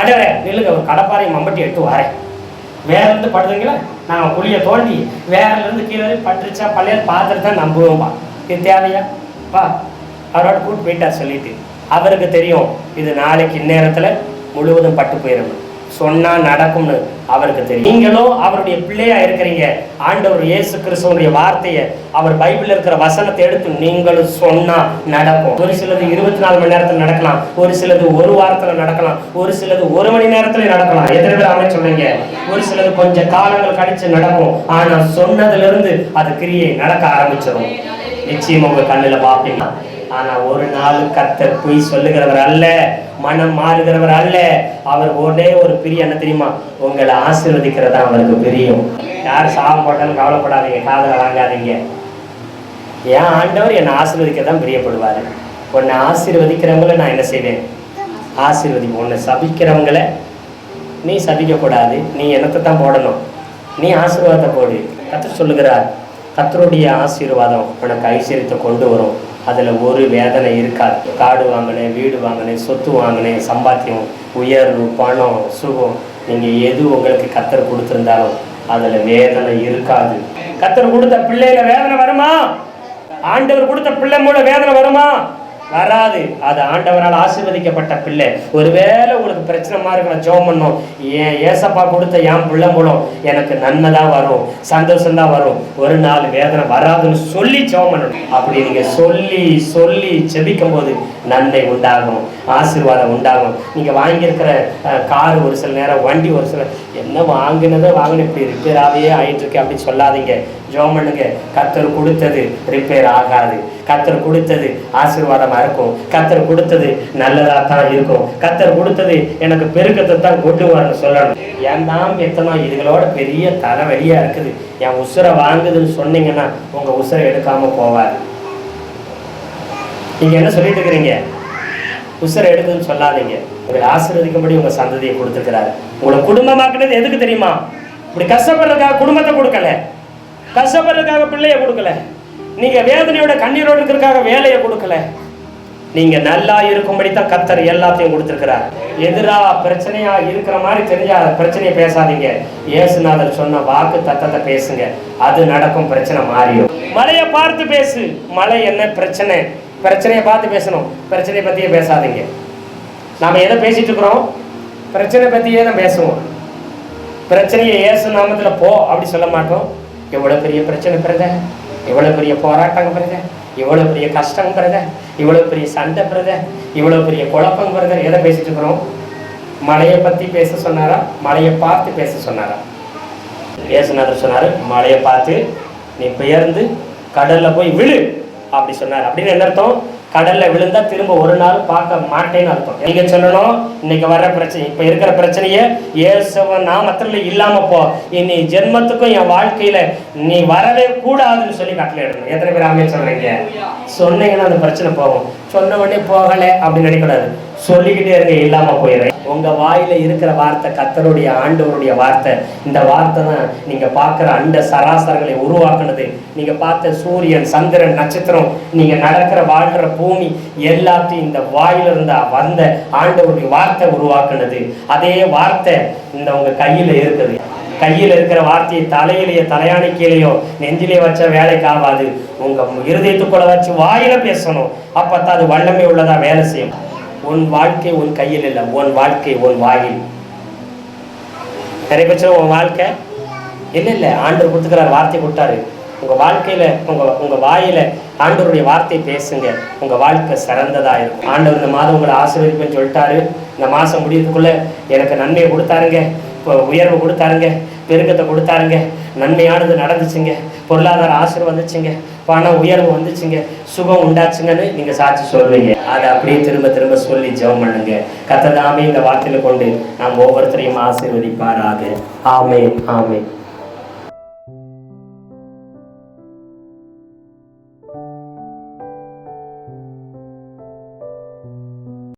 அடவே நில்லுங்க, ஒரு கடப்பாறை மம்பட்டி எடுத்து வரேன், வேறேருந்து படுதுங்களா, நான் குழியை தோண்டி வேறலேருந்து கீழே பட்டுருச்சா பள்ளையார் பார்த்துட்டு தான் நம்புவோம்பா. இது தேவையா? பா அவரோட கூட்டு போயிட்டார் சொல்லிட்டு. அவருக்கு தெரியும் இது நாளைக்கு இந்நேரத்தில் முழுவதும் பட்டு போயிடணும். சொன்னா நடக்கும்னு அவருக்கு தெரியும். நீங்களும் அவருடைய பிள்ளையா இருக்கிறீங்க. ஆண்டவர் இயேசு கிறிஸ்துவனுடைய வார்த்தையை, அவர் பைபிள்ல இருக்கிற வசனத்தை எடுத்து நீங்களும் சொன்னா நடக்கும். ஒரு சிலது 24 மணி நேரத்துல நடக்கலாம், ஒரு சிலது ஒரு வாரத்துல நடக்கலாம், ஒரு சிலது 1 மணி நேரத்துல நடக்கலாம். எத்தனை பேர் ஆமென் சொல்றீங்க? ஒரு சிலது கொஞ்சம் காலங்கள் கழிச்சு நடக்கும். ஆனா சொன்னதுல இருந்து அது கிரியை நடக்க ஆரம்பிச்சிடும். நிச்சயம் உங்க கண்ணுல பாப்பீங்க. ஆனா ஒரு நாள் கர்த்தர் பொய் சொல்லுகிறவர் அல்ல, மனம் மாறுகிறவர் அல்ல. அவர் ஒரே ஒரு பிரியம் என்ன தெரியுமா? உங்களை ஆசீர்வதிக்கிறதா அவருக்கு பிரியம். யார் சாபம் போட்டாலும் கவலைப்படாதீங்க, காதல வாங்காதீங்க. ஏன் ஆண்டவர் என்னை ஆசீர்வதிக்கதான் பிரியப்படுவாரு. உன்னை ஆசீர்வதிக்கிறவங்களை நான் என்ன செய்வேன்? ஆசீர்வதிப்பேன். உன்னை சபிக்கிறவங்களை நீ சபிக்க கூடாது, நீ என்னத்தை தான் போடணும், நீ ஆசீர்வாதத்தை போடு. கர்த்தர் சொல்லுகிறார், கர்த்தருடைய ஆசீர்வாதம் உனக்கு ஐஸ்வர்யத்தை கொண்டு வரும். அதில் ஒரு வேதனை இருக்காது. காடு வாங்கினேன், வீடு வாங்கினேன், சொத்து வாங்கினேன், சம்பாத்தியம், உயர்வு, பணம், சுகம், நீங்கள் எது உங்களுக்கு கர்த்தர் கொடுத்துருந்தாலும் அதில் வேதனை இருக்காது. கர்த்தர் கொடுத்த பிள்ளையில வேதனை வருமா? ஆண்டவர் கொடுத்த பிள்ளை மூலம் வேதனை வருமா? வராது. அது ஆண்டவரால் ஆசீர்வதிக்கப்பட்ட பிள்ளை. ஒருவேளை உங்களுக்கு பிரச்சனை மாதிரி ஜெபம் பண்ணும், ஏசப்பா கொடுத்த என் பிள்ளை மூலம் எனக்கு நன்மை தான் வரும், சந்தோஷம் தான் வரும், ஒரு நாள் வேதனை வராதுன்னு சொல்லி ஜெபம் பண்ணணும். அப்படி நீங்க சொல்லி சொல்லி செபிக்கும் போது நன்மை உண்டாகும், ஆசீர்வாதம் உண்டாகும். நீங்க வாங்கியிருக்கிற கார் ஒரு சில நேரம், வண்டி ஒரு சில, என்ன வாங்கினதோ வாங்கின இப்படி ரிப்பேராகவே ஆயிட்டு இருக்கு அப்படின்னு சொல்லாதீங்க. ஜெபம் பண்ணுங்க. கர்த்தர் கொடுத்தது ரிப்பேர் ஆகாது, கர்த்தர் கொடுத்தது ஆசீர்வாதமா இருக்கும், கர்த்தர் கொடுத்தது நல்லதா தான் இருக்கும், கர்த்தர் கொடுத்தது எனக்கு பெருக்கத்தை தான் கொண்டு வரணும்னு சொல்லணும். என் நாம் எத்தனை இதுகளோட பெரிய தலைவலியா இருக்குது, என் உசுரை வாங்குதுன்னு சொன்னீங்கன்னா உங்க உசுரை எடுக்காம போவார். நீங்க என்ன சொல்லிட்டு இருக்கிறீங்க? உசுரை எடுக்குதுன்னு சொல்லாதீங்க. உங்களை ஆசீர்வதிக்கும்படி உங்க சந்ததியை கொடுத்துருக்கிறாரு. உங்களை குடும்பமாக்குனது எதுக்கு தெரியுமா? இப்படி கஷ்டப்படுறதுக்காக குடும்பத்தை கொடுக்கல, கஷ்டப்படுறதுக்காக பிள்ளைய கொடுக்கல, நீங்க வேதனையோட கண்ணீரோடு இருக்கிறதுக்காக வேலையை கொடுக்கல. நீங்க நல்லா இருக்கும்படி தான் கர்த்தர் எல்லாத்தையும் கொடுத்துருக்கிறார். எதிரா பிரச்சனையா இருக்கிற மாதிரி தெரிஞ்சா பிரச்சனையை பேசாதீங்க. இயேசுநாதர் சொன்ன வாக்கு தத்தத்தை பேசுங்க, அது நடக்கும், பிரச்சனை மாறிடும். மழையை பார்த்து பேசு. மழை என்ன பிரச்சனை? பிரச்சனையை பார்த்து பேசணும், பிரச்சனையை பத்தியே பேசாதீங்க. நாம எதை பேசிட்டு இருக்கிறோம்? பிரச்சனை பத்தியே தான் பேசுவோம். பிரச்சனையை இயேசு நாமத்துல போ அப்படி சொல்ல மாட்டோம். எவ்வளவு பெரிய பிரச்சனை பிறந்த, எவ்வளவு பெரிய போராட்டம் பிறந்த, இவ்வளவு பெரிய கஷ்டம் பிறந்த, இவ்வளவு பெரிய சண்டை பிறந்த, இவ்வளவு பெரிய குழப்பம் பிறந்த, எதை பேசிட்டு இருக்கிறோம்? மழையை பத்தி பேச சொன்னாரா? மழையை பார்த்து பேச சொன்னாரா? இயேசுநாதர் சொன்னாரு, மழையை பார்த்து நீ பெயர்ந்து கடல்ல போய் விழு அப்படி சொன்னார். அப்படின்னு என்ன அர்த்தம்? கடல்ல விழுந்தா திரும்ப ஒரு நாள் பார்க்க மாட்டேன்னு அர்த்தம். நீங்க சொல்லணும், இன்னைக்கு வர்ற பிரச்சனை, இப்ப இருக்கிற பிரச்சனையே இயேசுவ நாமத்துல இல்லாம போ, இனி ஜென்மத்துக்கும் என் வாழ்க்கையில நீ வரவே கூடாதுன்னு சொல்லி கட்டளை எடுக்கணும். எத்தனை பேர் ஆமென் சொல்றீங்க? சொன்னீங்கன்னா அந்த பிரச்சனை போகும். சொன்ன உடனே போகல அப்படின்னு நினைக்கூடாது, சொல்லிக்கிட்டே இருங்க, இல்லாம போயிடுறேன். உங்க வாயில இருக்கிற வார்த்தை கர்த்தருடைய ஆண்டவருடைய வார்த்தை. இந்த வார்த்தை தான் நீங்க பார்க்கிற அண்ட சராசரங்களை உருவாக்குனது. நீங்க பார்த்த சூரியன், சந்திரன், நட்சத்திரம், நீங்க நடக்கிற வாழ்ற பூமி எல்லாத்தையும் இந்த வாயில இருந்தா வந்த ஆண்டவருடைய வார்த்தை உருவாக்குனது. அதே வார்த்தை இந்த உங்க கையில இருக்குது. கையில் இருக்கிற வார்த்தையை தலையிலேயோ தலையாணி கீழேயோ நெஞ்சிலே வச்ச வேலைக்கு ஆகாது. உங்க இருதயத்துக்குள்ள வச்சு வாயில பேசணும். அப்பத்தான் அது வல்லமை உள்ளதா வேலை செய்யும். உன் வாழ்க்கை உன் கையில் இல்லை, உன் வாழ்க்கை உன் வாயில். நிறைய பேர் உன் வாழ்க்கை இல்லை, ஆண்டவர் கொடுத்துக்கிறார், வார்த்தை கொடுத்தாரு. உங்க வாழ்க்கையில உங்க வாயில ஆண்டவருடைய வார்த்தை பேசுங்க, உங்க வாழ்க்கை சிறந்ததா இருக்கும். ஆண்டவர் இந்த மாதம் உங்களை ஆசீர்வதிப்பேன்னு சொல்லிட்டாரு. இந்த மாசம் முடியறதுக்குள்ள எனக்கு நன்மையை கொடுத்தாருங்க, உயர்வு கொடுத்தாருங்க, பெருக்கத்தை கொடுத்தாருங்க, நன்மையானது நடந்துச்சுங்க, பொருளாதார ஆசீர்வாதம் வந்துச்சுங்க, பண உயர்வு வந்துச்சுங்க, சுகம் உண்டாச்சுங்கன்னு நீங்க சாட்சி சொல்வீங்க. அதை அப்படியே திரும்ப திரும்ப சொல்லி ஜெபம் பண்ணுங்க. கர்த்தர் தாமே இந்த வார்த்தையில கொண்டு நாம் ஒவ்வொருத்தரையும் ஆசீர்வதிப்பாராக. ஆமென், ஆமென்.